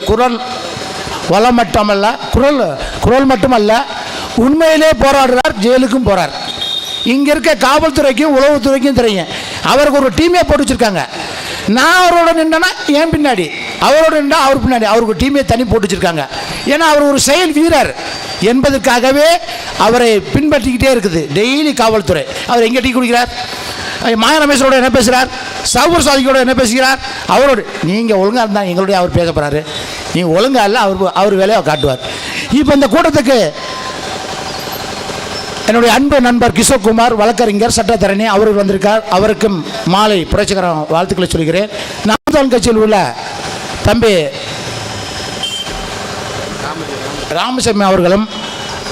குரல் வளம் மட்டுமல்ல, குரல் மட்டுமல்ல, உண்மையிலே போராடுறார், ஜெயிலுக்கும் போறார். இங்கே இருக்க காவல்துறைக்கும் உளவுத்துறைக்கும் தெரியும். அவருக்கு ஒரு டீமே போட்டு வச்சிருக்காங்க. நான் அவரோட நின்றேன்னா என் பின்னாடி, அவரோட நின்றா அவர் பின்னாடி, அவருக்கு டீமே தனி போட்டு வச்சிருக்காங்க. ஏன்னா அவர் ஒரு செயல் வீரர் என்பதற்காகவே அவரை பின்பற்றிக்கிட்டே இருக்குது டெய்லி காவல்துறை. அவர் எங்கே டீ குடிக்கிறார், மாய ரமேஷோட என்ன பேசுகிறார், சவுர் சாதிக்கோட என்ன பேசுகிறார், அவரோடு நீங்கள் ஒழுங்காக இருந்தால் எங்களுடைய அவர் பேச போகிறாரு. நீங்கள் ஒழுங்காக இல்லை, அவர் வேலையை காட்டுவார். இப்போ இந்த கூட்டத்துக்கு என்னுடைய அன்பு நண்பர் கிஷோர்குமார் வழக்கறிஞர் சட்டத்தரணி அவர்கள் வந்திருக்கார். அவருக்கும் மாலை புரட்சிகர வாழ்த்துக்களை சொல்கிறேன். நாம் கட்சியில் உள்ள தம்பி ராமசாமி அவர்களும்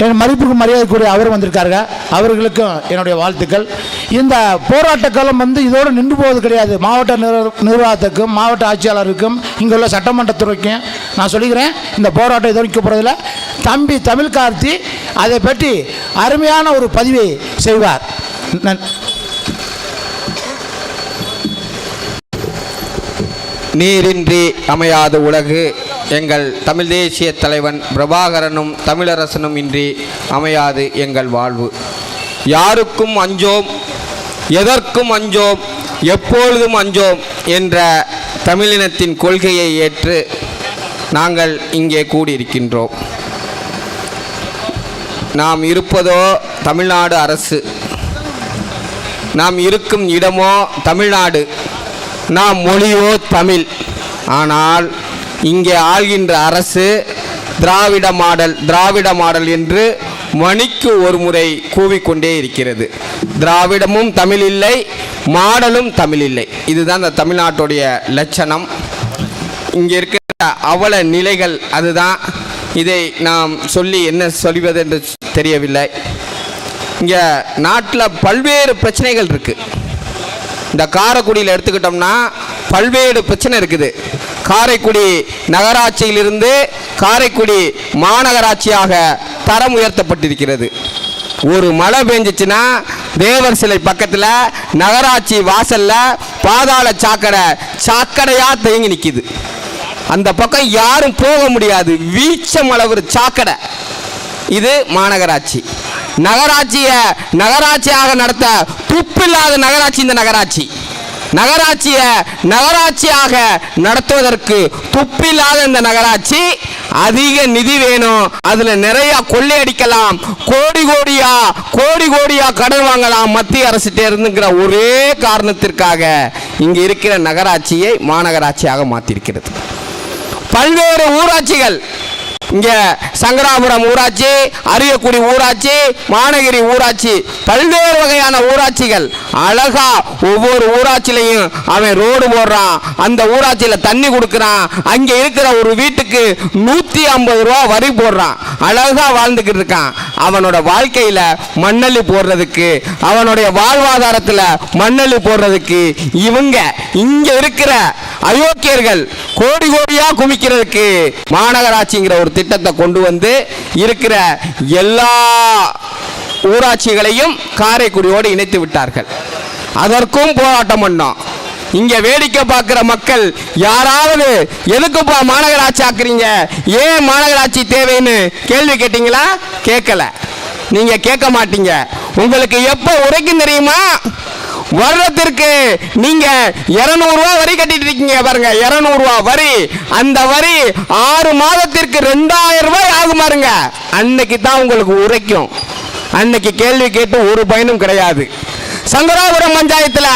என் மதிப்புக்கு மரியாதைக்குரிய அவர் வந்திருக்காருங்க. அவர்களுக்கும் என்னுடைய வாழ்த்துக்கள். இந்த போராட்ட காலம் இதோடு நின்று போவது கிடையாது. மாவட்ட நிர்வாகத்துக்கும் மாவட்ட ஆட்சியாளருக்கும் இங்கே உள்ள சட்டமன்றத்துறைக்கும் நான் சொல்லிக்கிறேன், இந்த போராட்டம் இதோடு நிற்க போகிறதில்ல. தம்பி தமிழ் கார்த்தி அதை பற்றி அருமையான ஒரு பதிவை செய்வார். நீரின்றி அமையாத உலகு எங்கள் தமிழ் தேசிய தலைவன் பிரபாகரனும் தமிழரசனும் இன்றி அமையாது எங்கள் வாழ்வு. யாருக்கும் அஞ்சோம், எதற்கும் அஞ்சோம், எப்பொழுதும் அஞ்சோம் என்ற தமிழினத்தின் கொள்கையை ஏற்று நாங்கள் இங்கே கூடியிருக்கின்றோம். நாம் இருப்பதோ தமிழ்நாடு அரசு, நாம் இருக்கும் இடமோ தமிழ்நாடு, நாம் மொழியோ தமிழ். ஆனால் இங்கே ஆள்கின்ற அரசு திராவிட மாடல் என்று மணிக்கு ஒரு முறை கூவிக்கொண்டே இருக்கிறது. திராவிடமும் தமிழ் இல்லை, மாடலும் தமிழ் இல்லை. இதுதான் இந்த தமிழ்நாட்டுடைய லட்சணம். இங்கே இருக்கிற அவல நிலைகள் அதுதான். இதை நாம் சொல்லி என்ன சொல்வது என்று தெரியவில்லை. இங்கே நாட்டில் பல்வேறு பிரச்சனைகள் இருக்குது. இந்த காரைக்குடியில் எடுத்துக்கிட்டோம்னா பல்வேறு பிரச்சனை இருக்குது. காரைக்குடி நகராட்சியிலிருந்து காரைக்குடி மாநகராட்சியாக தரம் உயர்த்தப்பட்டிருக்கிறது. ஒரு மழை பெஞ்சிச்சுன்னா தேவர் சிலை பக்கத்தில் நகராட்சி வாசலில் பாதாள சாக்கடையாக தேங்கி நிற்கிது. அந்த பக்கம் யாரும் போக முடியாது, வீச்சம் அளவு சாக்கடை. இது மாநகராட்சி. நகராட்சியாக நடத்த துப்பில்லாத நகராட்சி இந்த நகராட்சியாக நடத்துவதற்கு துப்பில்லாத இந்த நகராட்சி. அதிக நிதி வேணும், அதுல நிறைய கொள்ளையடிக்கலாம், கோடி கோடியா கடன் வாங்கலாம் மத்திய அரசிட்ட இருந்துங்கிற ஒரே காரணத்திற்காக இங்க இருக்கிற நகராட்சியை மாநகராட்சியாக மாற்றிருக்கிறது. பல்வேறு ஊராட்சிகள், இங்க சங்கராபுரம் ஊராட்சி, அரியக்குடி ஊராட்சி, மாநகிரி ஊராட்சி, பல்வேறு வகையான ஊராட்சிகள். அழகா ஒவ்வொரு ஊராட்சியிலையும் அவன் ரோடு போடுறான், அந்த ஊராட்சியில தண்ணி கொடுக்கறான், அங்க இருக்கிற ஒரு வீட்டுக்கு 150 ரூபா வரி போடுறான், அழகா வாழ்ந்துகிட்டு இருக்கான். அவனோட வாழ்க்கையில மண்ணள்ளி போடுறதுக்கு, அவனுடைய வாழ்வாதாரத்துல மண்ணள்ளி போடுறதுக்கு இவங்க இங்க இருக்கிற அயோக்கியர்கள் கோடியா குமிக்கிறதுக்கு மாநகராட்சிங்கிற ஒரு திட்டத்தை கொண்டு வந்து இருக்கிற எல்லா ஊராட்சிகளையும் காரைக்குடியோடு இணைத்து விட்டார்கள். அதற்கும் போராட்டம் பண்ணோம். இங்க வேடிக்கை பார்க்கிற மக்கள் யாராவது எதுக்குப்பா மாநகராட்சி ஆக்குறீங்க, ஏன் மாநகராட்சி தேவைன்னு கேள்வி கேட்டீங்களா? கேட்கல. நீங்க கேட்க மாட்டீங்க. உங்களுக்கு எப்ப உரைக்கும் தெரியுமா? வருடத்திற்கு நீங்க 200 ரூபா வரி கட்டிட்டு இருக்கீங்க பாருங்க, 200 ரூபா வரி. அந்த வரி 6 மாதத்திற்கு 2000 ரூபாய் ஆகும் பாருங்க. அன்னைக்கு தான் உங்களுக்கு உரைக்கும். அன்னைக்கு கேள்வி கேட்டு ஒரு பயனும் கிடையாது. சங்கராபுரம் பஞ்சாயத்துல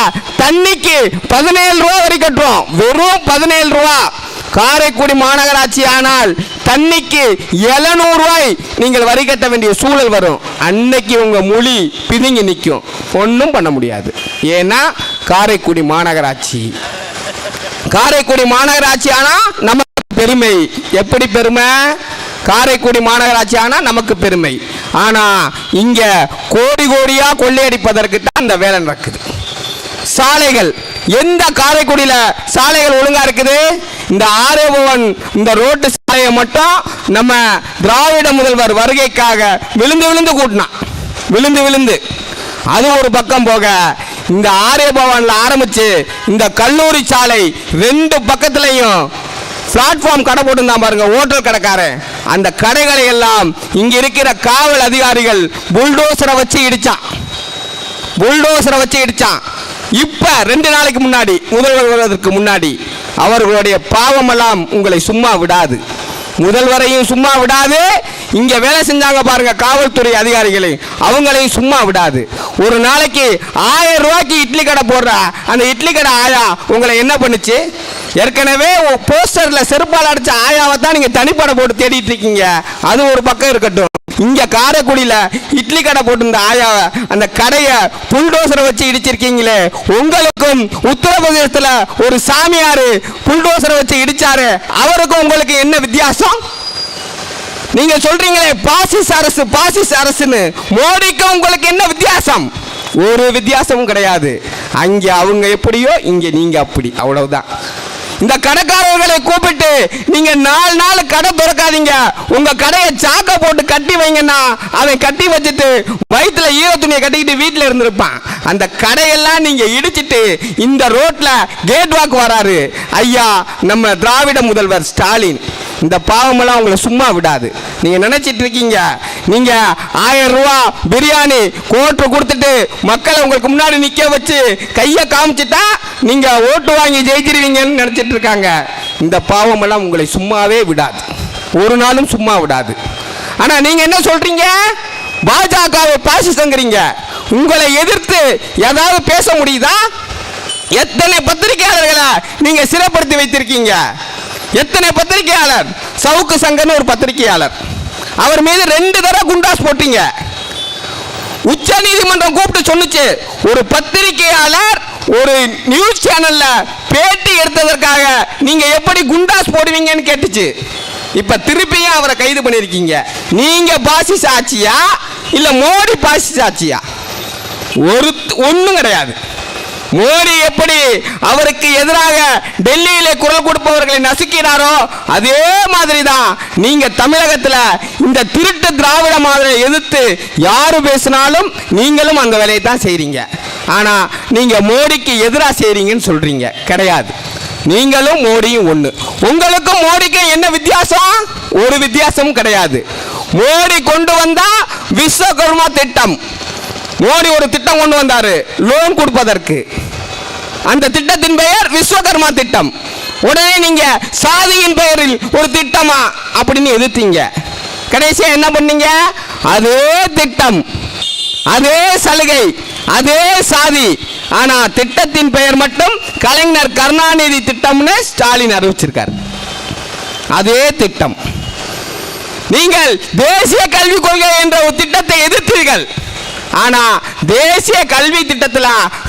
தண்ணிக்கு 17 ரூபா வரி கட்டுறோம், வெறும் 17 ரூபா. காரைக்குடி மாநகராட்சி ஆனால் தண்ணிக்கு 700 ரூபாய் நீங்கள் வரி கட்ட வேண்டிய சூழல் வரும். அன்னைக்கு உங்க மொழி பிதுங்கி நிற்கும், ஒன்றும் பண்ண முடியாது. ஏன்னா காரைக்குடி மாநகராட்சி ஆனா நமக்கு பெருமை. எப்படி பெருமை? காரைக்குடி மாநகராட்சி ஆனா நமக்கு பெருமை. ஆனா இங்க கோடியா கொள்ளையடிப்பதற்கு தான் இந்த வேலை நடக்குது. சாலைகள், எந்த காரைக்குடியில சாலைகள் ஒழுங்கா இருக்குது? இந்த ஆரேபவன் இந்த ரோட்டு சாலையை மட்டும் நம்ம திராவிட முதல்வர் வருகைக்காக விழுந்து கூட்டினான், விழுந்து. அது ஒரு பக்கம் போக, இந்த ஆரேபவன்ல ஆரம்பிச்சு இந்த கல்லூரி சாலை 2 பக்கத்திலையும் பிளாட்ஃபார்ம் கடை போட்டுருந்தான் பாருங்க, ஹோட்டல் கடைக்காரன். அந்த கடைகளை எல்லாம் இங்க இருக்கிற காவல் அதிகாரிகள் புல்டோசரை வச்சு இடிச்சான். இப்ப 2 நாளைக்கு முன்னாடி, முதல்வர் வருவதற்கு முன்னாடி, அவர்களுடைய பாவமெல்லாம் உங்களை சும்மா விடாது, முதல்வரையும் சும்மா விடாது. இங்க வேலை செஞ்சாங்க பாருங்க காவல்துறை அதிகாரிகளை, அவங்களையும் சும்மா விடாது. ஒரு நாளைக்கு 1000 ரூபாய்க்கு இட்லி கடை போடுற அந்த இட்லி கடை ஆயா உங்களை என்ன பண்ணுச்சு? ஏற்கனவே போஸ்டர்ல செருப்பால் அடிச்ச ஆயாவை தான் நீங்க தனிப்படை போட்டு தேடிட்டு இருக்கீங்க. அது ஒரு பக்கம் இருக்கட்டும், இங்க காரைக்குடியில இட்லி கடை போட்டிருந்த ஆயாவை, அந்த கடையை புல்டோசரை வச்சு இடிச்சிருக்கீங்களே, உங்களுக்கும் உத்தரப்பிரதேசத்துல ஒரு சாமியாரு புல்டோசரை வச்சு இடிச்சாரு, அவருக்கும் உங்களுக்கு என்ன வித்தியாசம்? நீங்க சொல்றீங்களே பாசிஸ் அரசுன்னு, மோடிக்கும் உங்களுக்கு என்ன வித்தியாசம்? ஒரு வித்தியாசமும் கிடையாது. அங்க அவங்க எப்படியோ இங்க நீங்க அப்படி, அவ்வளவுதான். இந்த கடைக்காரர்களை கூப்பிட்டு நீங்க 4 நாள் கடை திறக்காதீங்க, உங்க கடையை சாக்க போட்டு கட்டி வைங்கன்னா அவன் கட்டி வச்சுட்டு வயிற்றுல ஈர துணியை கட்டிக்கிட்டு வீட்டில் இருந்திருப்பான். அந்த கடையெல்லாம் நீங்க இடிச்சிட்டு இந்த ரோட்ல கேட் வாக் வராரு ஐயா நம்ம திராவிட முதல்வர் ஸ்டாலின். இந்த பாவமெல்லாம் உங்களை சும்மா விடாது. நீங்க நினைச்சிட்டு இருக்கீங்க நீங்க 1000 ரூபா பிரியாணி கோட்டு கொடுத்துட்டு மக்களை உங்களுக்கு முன்னாடி நிக்க வச்சு கையை காமிச்சிட்டா நீங்க ஓட்டு வாங்கி ஜெயிச்சிருவீங்கன்னு நினைச்சிட்டு இருக்காங்க. இந்த பாவமெல்லாம் உங்களை சும்மாவே விடாது, ஒரு நாளும் சும்மா விடாது. ஆனா நீங்க என்ன சொல்றீங்க? பாஜகவை பாசிசங்கிறீங்க. உங்களை எதிர்த்து ஏதாவது பேச முடியுதா? எத்தனை பத்திரிகையாளர்களை நீங்க சிறைப்படுத்தி வைத்திருக்கீங்க? எத்தனை பத்திரிகையாளர்? சவுக்கு சங்கன்னு ஒரு பத்திரிகையாளர், அவர் மீது 2 தடவை குண்டாஸ் போட்டீங்க. உச்ச நீதிமன்றம் கூப்பிட்டு சொன்னுச்சு, ஒரு பத்திரிகையாளர் ஒரு நியூஸ் சேனல்ல பேட்டி எடுத்ததற்காக நீங்க எப்படி குண்டாஸ் போடுவீங்கன்னு கேட்டுச்சு. இப்ப திருப்பியும் அவரை கைது பண்ணிருக்கீங்க. நீங்க பாசிச ஆட்சியா இல்ல மோடி பாசிச ஆட்சியா? ஒண்ணும் கிடையாது. மோடி எப்படி அவருக்கு எதிராக டெல்லியிலே குரல் கொடுப்பவர்களை நசுக்கிறாரோ அதே மாதிரி தான் நீங்க தமிழகத்தில் இந்த திருட்டு திராவிட மாதிரி எதிர்த்து யாரு பேசினாலும் நீங்களும் அந்த வேலையை தான் செய்றீங்க. ஆனா நீங்க மோடிக்கு எதிராக செய்றீங்கன்னு சொல்றீங்க. கிடையாது, நீங்களும் மோடியும் ஒண்ணு. உங்களுக்கும் மோடிக்கும் என்ன வித்தியாசம்? ஒரு வித்தியாசமும் கிடையாது. மோடி கொண்டு வந்தா விஸ்வகர்மா திட்டம். மோடி ஒரு திட்டம் கொண்டு வந்தாரு லோன் கொடுப்பதற்கு. அந்த திட்டத்தின் பெயர் விஸ்வகர்மா திட்டம். உடனே நீங்க சாதியின் பெயரில் ஒரு திட்டமா அப்படின்னு எதிர்த்தீங்க. கடைசியா என்ன பண்ணீங்க? அதே திட்டம், அதே சலுகை, அதே சாதி. ஆனா திட்டத்தின் பெயர் மட்டும் கலைஞர் கருணாநிதி திட்டம்னு ஸ்டாலின் அறிவிச்சிருக்கார். அதே திட்டம். நீங்கள் தேசிய கல்விக் கொள்கை என்ற ஒரு திட்டத்தை எதிர்த்தீர்கள். ஆனா தேசிய கல்வி திட்டத்தில்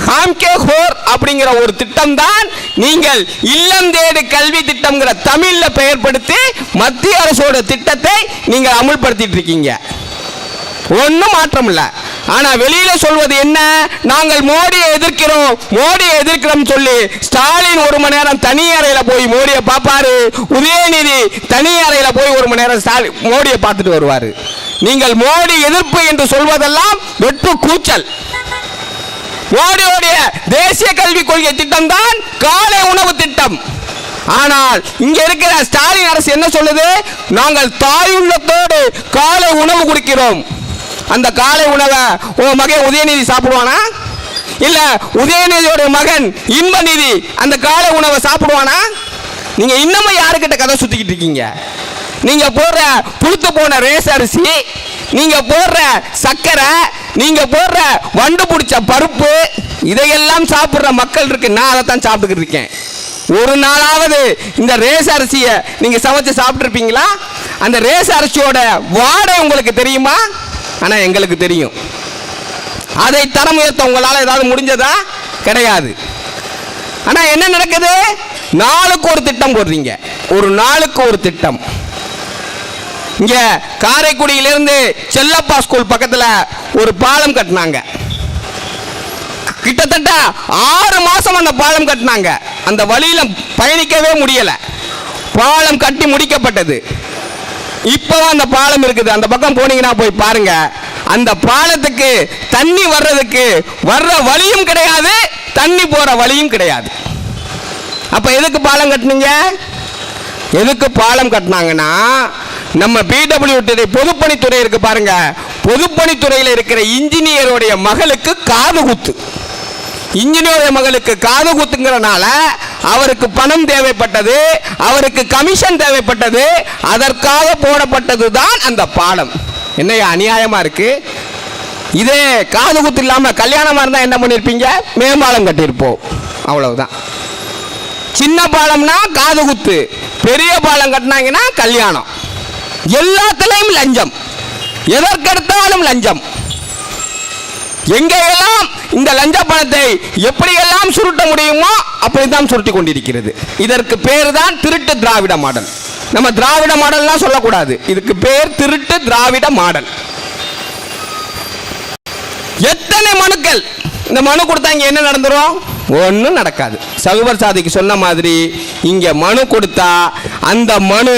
ஹாம்கே ஹோர் அப்படிங்கிற ஒரு திட்டம் தான் நீங்கள் இல்லம் தேடு கல்வி திட்டம்ங்கிற தமிழ்ல பெயர்படுத்தி மத்திய அரசோட திட்டத்தை நீங்கள் அமுல்படுத்திட்டு இருக்கீங்க. ஒன்றும் மாற்றம் இல்லை. ஆனா வெளியில சொல்வது என்ன? நாங்கள் மோடியை எதிர்க்கிறோம், மோடியை எதிர்க்கிறோம் சொல்லி ஸ்டாலின் 1 மணி நேரம் தனி அறையில போய் மோடியை பார்ப்பாரு, உதயநிதி தனி அறையில போய் 1 மணி நேரம் மோடியை பார்த்துட்டு வருவாரு. நீங்கள் மோடி எதிர்ப்பு என்று சொல்வதெல்லாம் வெற்று கூச்சல். மோடியோடைய தேசிய கல்விக் கொள்கை திட்டம் தான் காலை உணவு திட்டம். ஆனால் இங்க இருக்கிற ஸ்டாலின் அரசு என்ன சொல்லுது? நாங்கள் தாயுள்ளத்தோடு காலை உணவு கொடுக்கிறோம். அந்த காலை உணவை உன் மகன் உதயநிதி சாப்பிடுவானா? இல்ல உதயநிதியோட மகன் இன்பநிதி அந்த காலை உணவை சாப்பிடுவானா? நீங்க இன்னமும் யாருக்கிட்ட கதை சுத்திக்கிட்டு இருக்கீங்க? நீங்க போடுற புழுத்து போன ரேஸ் அரிசி, நீங்க போடுற சக்கரை, நீங்க போடுற வண்டு பிடிச்ச பருப்பு, இதையெல்லாம் சாப்பிடுற மக்கள் இருக்கு. நான் அதைத்தான் சாப்பிட்டுக்கிட்டு இருக்கேன். ஒரு நாளாவது இந்த ரேஸ் அரிசியை நீங்க சமைச்சு சாப்பிட்டு இருப்பீங்களா? அந்த ரேஸ் அரிசியோட வாடை உங்களுக்கு தெரியுமா? ஆனா எங்களுக்கு தெரியும். அதை தரம் உயர்த்த உங்களால் ஏதாவது முடிஞ்சதா? கிடையாது. ஆனா என்ன நடக்குது? நாளுக்கு ஒரு திட்டம் போடுறீங்க. ஒரு நாளுக்கு ஒரு திட்டம். இங்க காரைக்குடியிலிருந்து செல்லப்பா ஸ்கூல் பக்கத்துல ஒரு பாலம் கட்டினாங்க. கிட்டத்தட்ட 6 மாசம் அந்த பாலம் கட்டினாங்க. அந்த வழியில பயணிக்கவே முடியல. பாலம் கட்டி முடிக்கப்பட்டது. இப்பவும் அந்த பாலம் இருக்குது. அந்த பக்கம் போனீங்கன்னா போய் பாருங்க. அந்த பாலத்துக்கு தண்ணி வர்றதுக்கு வர்ற வழியும் கிடையாது, தண்ணி போற வழியும் கிடையாது. அப்ப எதுக்கு பாலம் கட்டினீங்க? எதுக்கு பாலம் கட்டினாங்கன்னா, நம்ம பிடபிள்யூடி பொதுப்பணித்துறை இருக்கு பாருங்க, பொதுப்பணித்துறையில் இருக்கிற இன்ஜினியருடைய மகளுக்கு காது குத்து. இன்ஜினியருடைய மகளுக்கு காது குத்துங்கிறனால அவருக்கு பணம் தேவைப்பட்டது, அவருக்கு கமிஷன் தேவைப்பட்டது, அதற்காக போடப்பட்டது தான் அந்த பாலம். என்னையா அநியாயமா இருக்கு? இதே காது குத்து இல்லாம கல்யாணமா இருந்தா என்ன பண்ணிருப்பீங்க? மேம்பாலம் கட்டியிருப்போம், அவ்வளவுதான். சின்ன பாலம்னா காது குத்து, பெரிய பாலம் கட்டினாங்கன்னா கல்யாணம். எல்லாத்திலையும் லஞ்சம், எதற்கெடுத்தாலும் லஞ்சம். எங்கெல்லாம் இந்த லஞ்ச பணத்தை எப்படியெல்லாம் சுருட்ட முடியுமோ அப்படித்தான் சுருட்டி கொண்டிருக்கிறது. இதற்கு பேர் தான் திருட்டு திராவிட மாடல். நம்ம திராவிட மாடல்லாம் சொல்லக்கூடாது, இதுக்கு பேர் திருட்டு திராவிட மாடல். எத்தனை மனுக்கள் இந்த மனு கொடுத்தா இங்க என்ன நடந்துரும்? ஒன்றும் நடக்காது. சகுபர் சாதிக்கு சொன்ன மாதிரி இங்க மனு கொடுத்தா அந்த மனு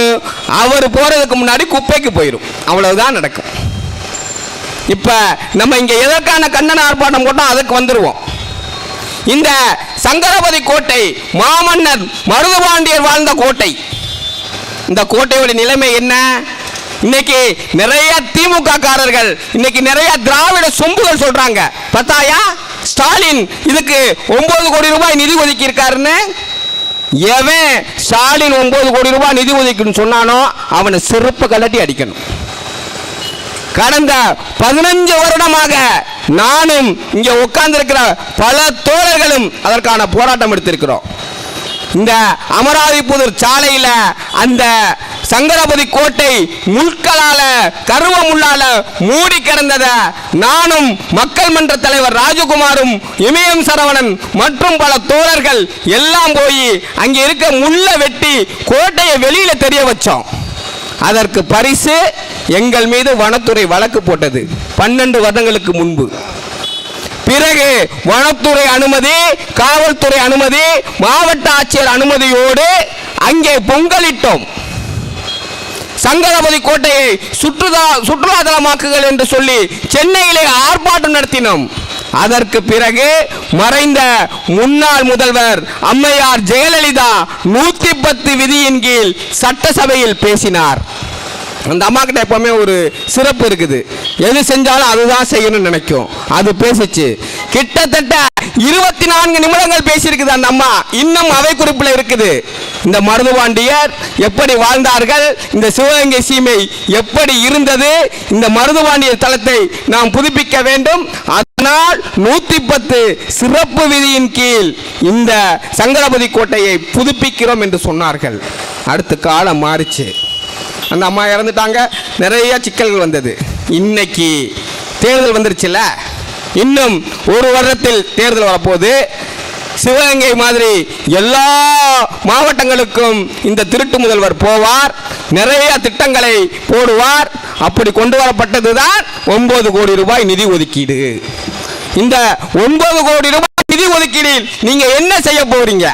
அவர் போறதுக்கு முன்னாடி குப்பைக்கு போயிடும், அவ்வளவுதான் நடக்கும். இப்ப நம்ம இங்க எதற்கான கண்டன ஆர்ப்பாட்டம் போட்டோம் அதுக்கு வந்துருவோம். இந்த சங்கரபதி கோட்டை மாமன்னர் மருதுபாண்டியர் வாழ்ந்த கோட்டை. இந்த கோட்டையோட நிலைமை என்ன? இன்னைக்கு நிறைய திமுக காரர்கள், இன்னைக்கு நிறைய திராவிட சொம்புகள் சொல்றாங்க, பத்தாயா ஸ்டாலின் இதுக்கு 9 கோடி ரூபாய் நிதி ஒதுக்கி இருக்காருன்னு. எவன் ஸ்டாலின் 9 கோடி ரூபாய் நிதி ஒதுக்கின்னு சொன்னானோ அவனை செருப்பு கலட்டி அடிக்கணும். கடந்த 15 வருடமாக நானும் இங்கே உட்கார்ந்து இருக்கிற பல தோழர்களும் அதற்கான போராட்டம் எடுத்திருக்கிறோம். இந்த அமராவதி புதூர் சாலையில் அந்த சங்கரபதி கோட்டை முட்களால கருவ முள்ளால மூடி கிடந்தத நானும் மக்கள் மன்ற தலைவர் ராஜகுமாரும் இமயம் சரவணன் மற்றும் பல தோழர்கள் எல்லாம் போய் அங்கே இருக்க முள்ள வெட்டி கோட்டையை வெளியில தெரிய வச்சோம். அதற்கு பரிசு எங்கள் மீது வனத்துறை வழக்கு போட்டது 12 வருடங்களுக்கு முன்பு. பிறகு வனத்துறை அனுமதி, காவல்துறை அனுமதி, மாவட்ட ஆட்சியர் அனுமதியோடு அங்கே பொங்கலிட்டோம். சங்கரபதி கோட்டையை சுற்றுலா தலமாக்குகள் என்று சொல்லி சென்னையிலே ஆர்ப்பாட்டம் நடத்தினோம். அதற்கு பிறகு மறைந்த முன்னாள் முதல்வர் அம்மையார் ஜெயலலிதா 110 விதியின் கீழ் சட்டசபையில் பேசினார். அந்த அம்மா கிட்ட எப்பவுமே ஒரு சிறப்பு இருக்குது, எது செஞ்சாலும் அதுதான் செய்யணும்னு நினைக்கும். அது பேசிச்சு, கிட்டத்தட்ட 24 நிமிடங்கள் பேசியிருக்குது அந்த அம்மா, இன்னும் அவை குறிப்பில் இருக்குது. இந்த மருதுபாண்டியர் எப்படி வாழ்ந்தார்கள், இந்த சிவகங்கை சீமை எப்படி இருந்தது, இந்த மருதுபாண்டியர் தலத்தை நாம் புதுப்பிக்க வேண்டும், அதனால் 110 சிறப்பு விதியின் கீழ் இந்த சங்கரபதி கோட்டையை புதுப்பிக்கிறோம் என்று சொன்னார்கள். அடுத்த காலம் மாறிச்சு, அந்த அம்மா இறந்துட்டாங்க, நிறைய சிக்கல்கள் வந்தது. இன்னைக்கு தேர்தல் வந்துருச்சுல்ல, இன்னும் ஒரு வருடத்தில் தேர்தல் வரப்போகுது. சிவகங்கை மாதிரி எல்லா மாவட்டங்களுக்கும் இந்த திருட்டு முதல்வர் போவார், நிறைய திட்டங்களை போடுவார். அப்படி கொண்டு வரப்பட்டதுதான் 9 கோடி ரூபாய் நிதி ஒதுக்கீடு. இந்த 9 கோடி ரூபாய் நிதி ஒதுக்கீடில் நீங்க என்ன செய்ய போறீங்க?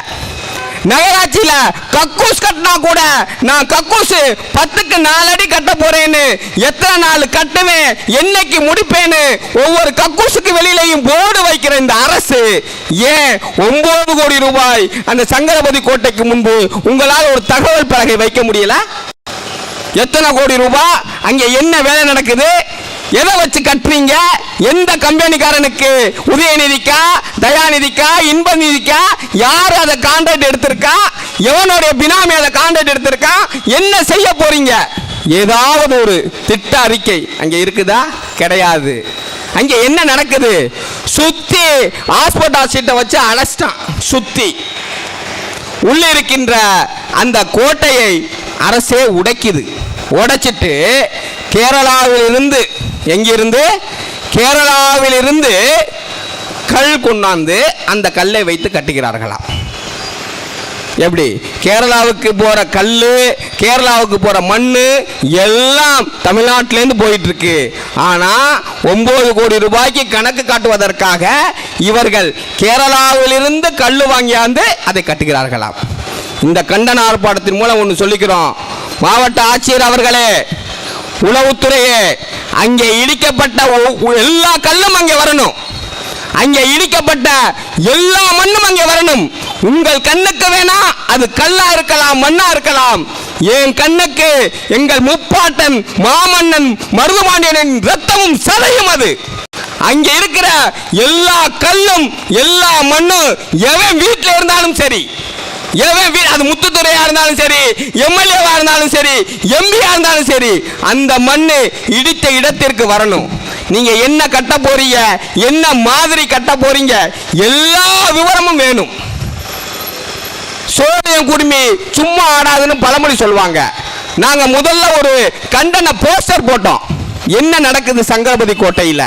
நகராட்சியில கக்கூஸ் கட்டினா கூட நான் கக்கூஸ் 10க்கு 4 அடி கட்ட போறேன்னு, எத்தனை நாள் கட்டுவேன், என்னைக்கு முடிப்பேன்னு ஒவ்வொரு கக்கூஸுக்கு வெளியிலையும் போர்டு வைக்கிற இந்த அரசு ஏன் 9 கோடி ரூபாய் அந்த சங்கரபதி கோட்டைக்கு முன்பு உங்களால் ஒரு தகவல் பலகை வைக்க முடியல? எத்தனை கோடி ரூபாய் அங்கே என்ன வேலை நடக்குது, எதை வச்சு கட்டுறீங்க? எந்த கம்பெனிக்காரனுக்கு, உதயநிதிக்கா, தயாநிதிக்கா, இன்ப நிதிக்கா, யார் அதை கான்ட்ராக்ட் எடுத்திருக்கா, எவனுடைய பினாமி அதை கான்ட்ராக்ட் எடுத்திருக்கா, என்ன செய்ய போறீங்க? ஏதாவது ஒரு திட்ட அறிக்கை அங்க இருக்குதா? கிடையாது. அங்க என்ன நடக்குது? சுத்தி ஹாஸ்பிட்டல் சீட்டை வச்சு அடைச்சிட்டான். சுத்தி உள்ள இருக்கின்ற அந்த கோட்டையை அரசே உடைக்குது. உடைச்சிட்டு கேரளாவில் இருந்து, எங்கிருந்து? கேரளாவில் இருந்து கல் கொண்டாந்து அந்த கல்லை வைத்து கட்டுகிறார்களாம். எப்படி? கேரளாவுக்கு போற கல்லு, கேரளாவுக்கு போற மண்ணு எல்லாம் தமிழ்நாட்டிலேருந்து போயிட்டு இருக்கு. ஆனா 9 கோடி ரூபாய்க்கு கணக்கு காட்டுவதற்காக இவர்கள் கேரளாவிலிருந்து கல்லு வாங்கியாந்து அதை கட்டுகிறார்களாம். இந்த கண்டன ஆர்ப்பாட்டத்தின் மூலம் ஒன்று சொல்லிக்கிறோம், மாவட்ட ஆட்சியர் அவர்களே, உளவுத்துறையே, அங்கே இடிக்கப்பட்ட எல்லா கல்லும் அங்கே வரணும், அங்கே இடிக்கப்பட்ட எல்லா மண்ணும் அங்கே வரணும். உங்கள் கண்ணுக்கு வேணா அது கல்லா இருக்கலாம், மண்ணா இருக்கலாம், என் கண்ணுக்கு எங்கள் முப்பாட்டன் மாமன்னன் மருதுபாண்டியனின் ரத்தமும் சதையும் அது. அங்க இருக்கிற எல்லா கல்லும் எல்லா மண்ணும் எவன் வீட்டில் இருந்தாலும் சரி, அது முத்துத்துறையா இருந்தாலும் சரி, எம்எல்ஏவா இருந்தாலும் சரி, எம்பியா இருந்தாலும் சரி, அந்த மண்ணு இடித்த இடத்திற்கு வரணும். நீங்க என்ன கட்ட போறீங்க, என்ன மாதிரி கட்ட போறீங்க, எல்லா விவரமும் வேணும். சோழியம் குடுமி சும்மா ஆடாதுன்னு பழமொழி சொல்லுவாங்க. நாங்க முதல்ல ஒரு கண்டன போஸ்டர் போட்டோம். என்ன நடக்குது சங்கரபதி கோட்டையில்?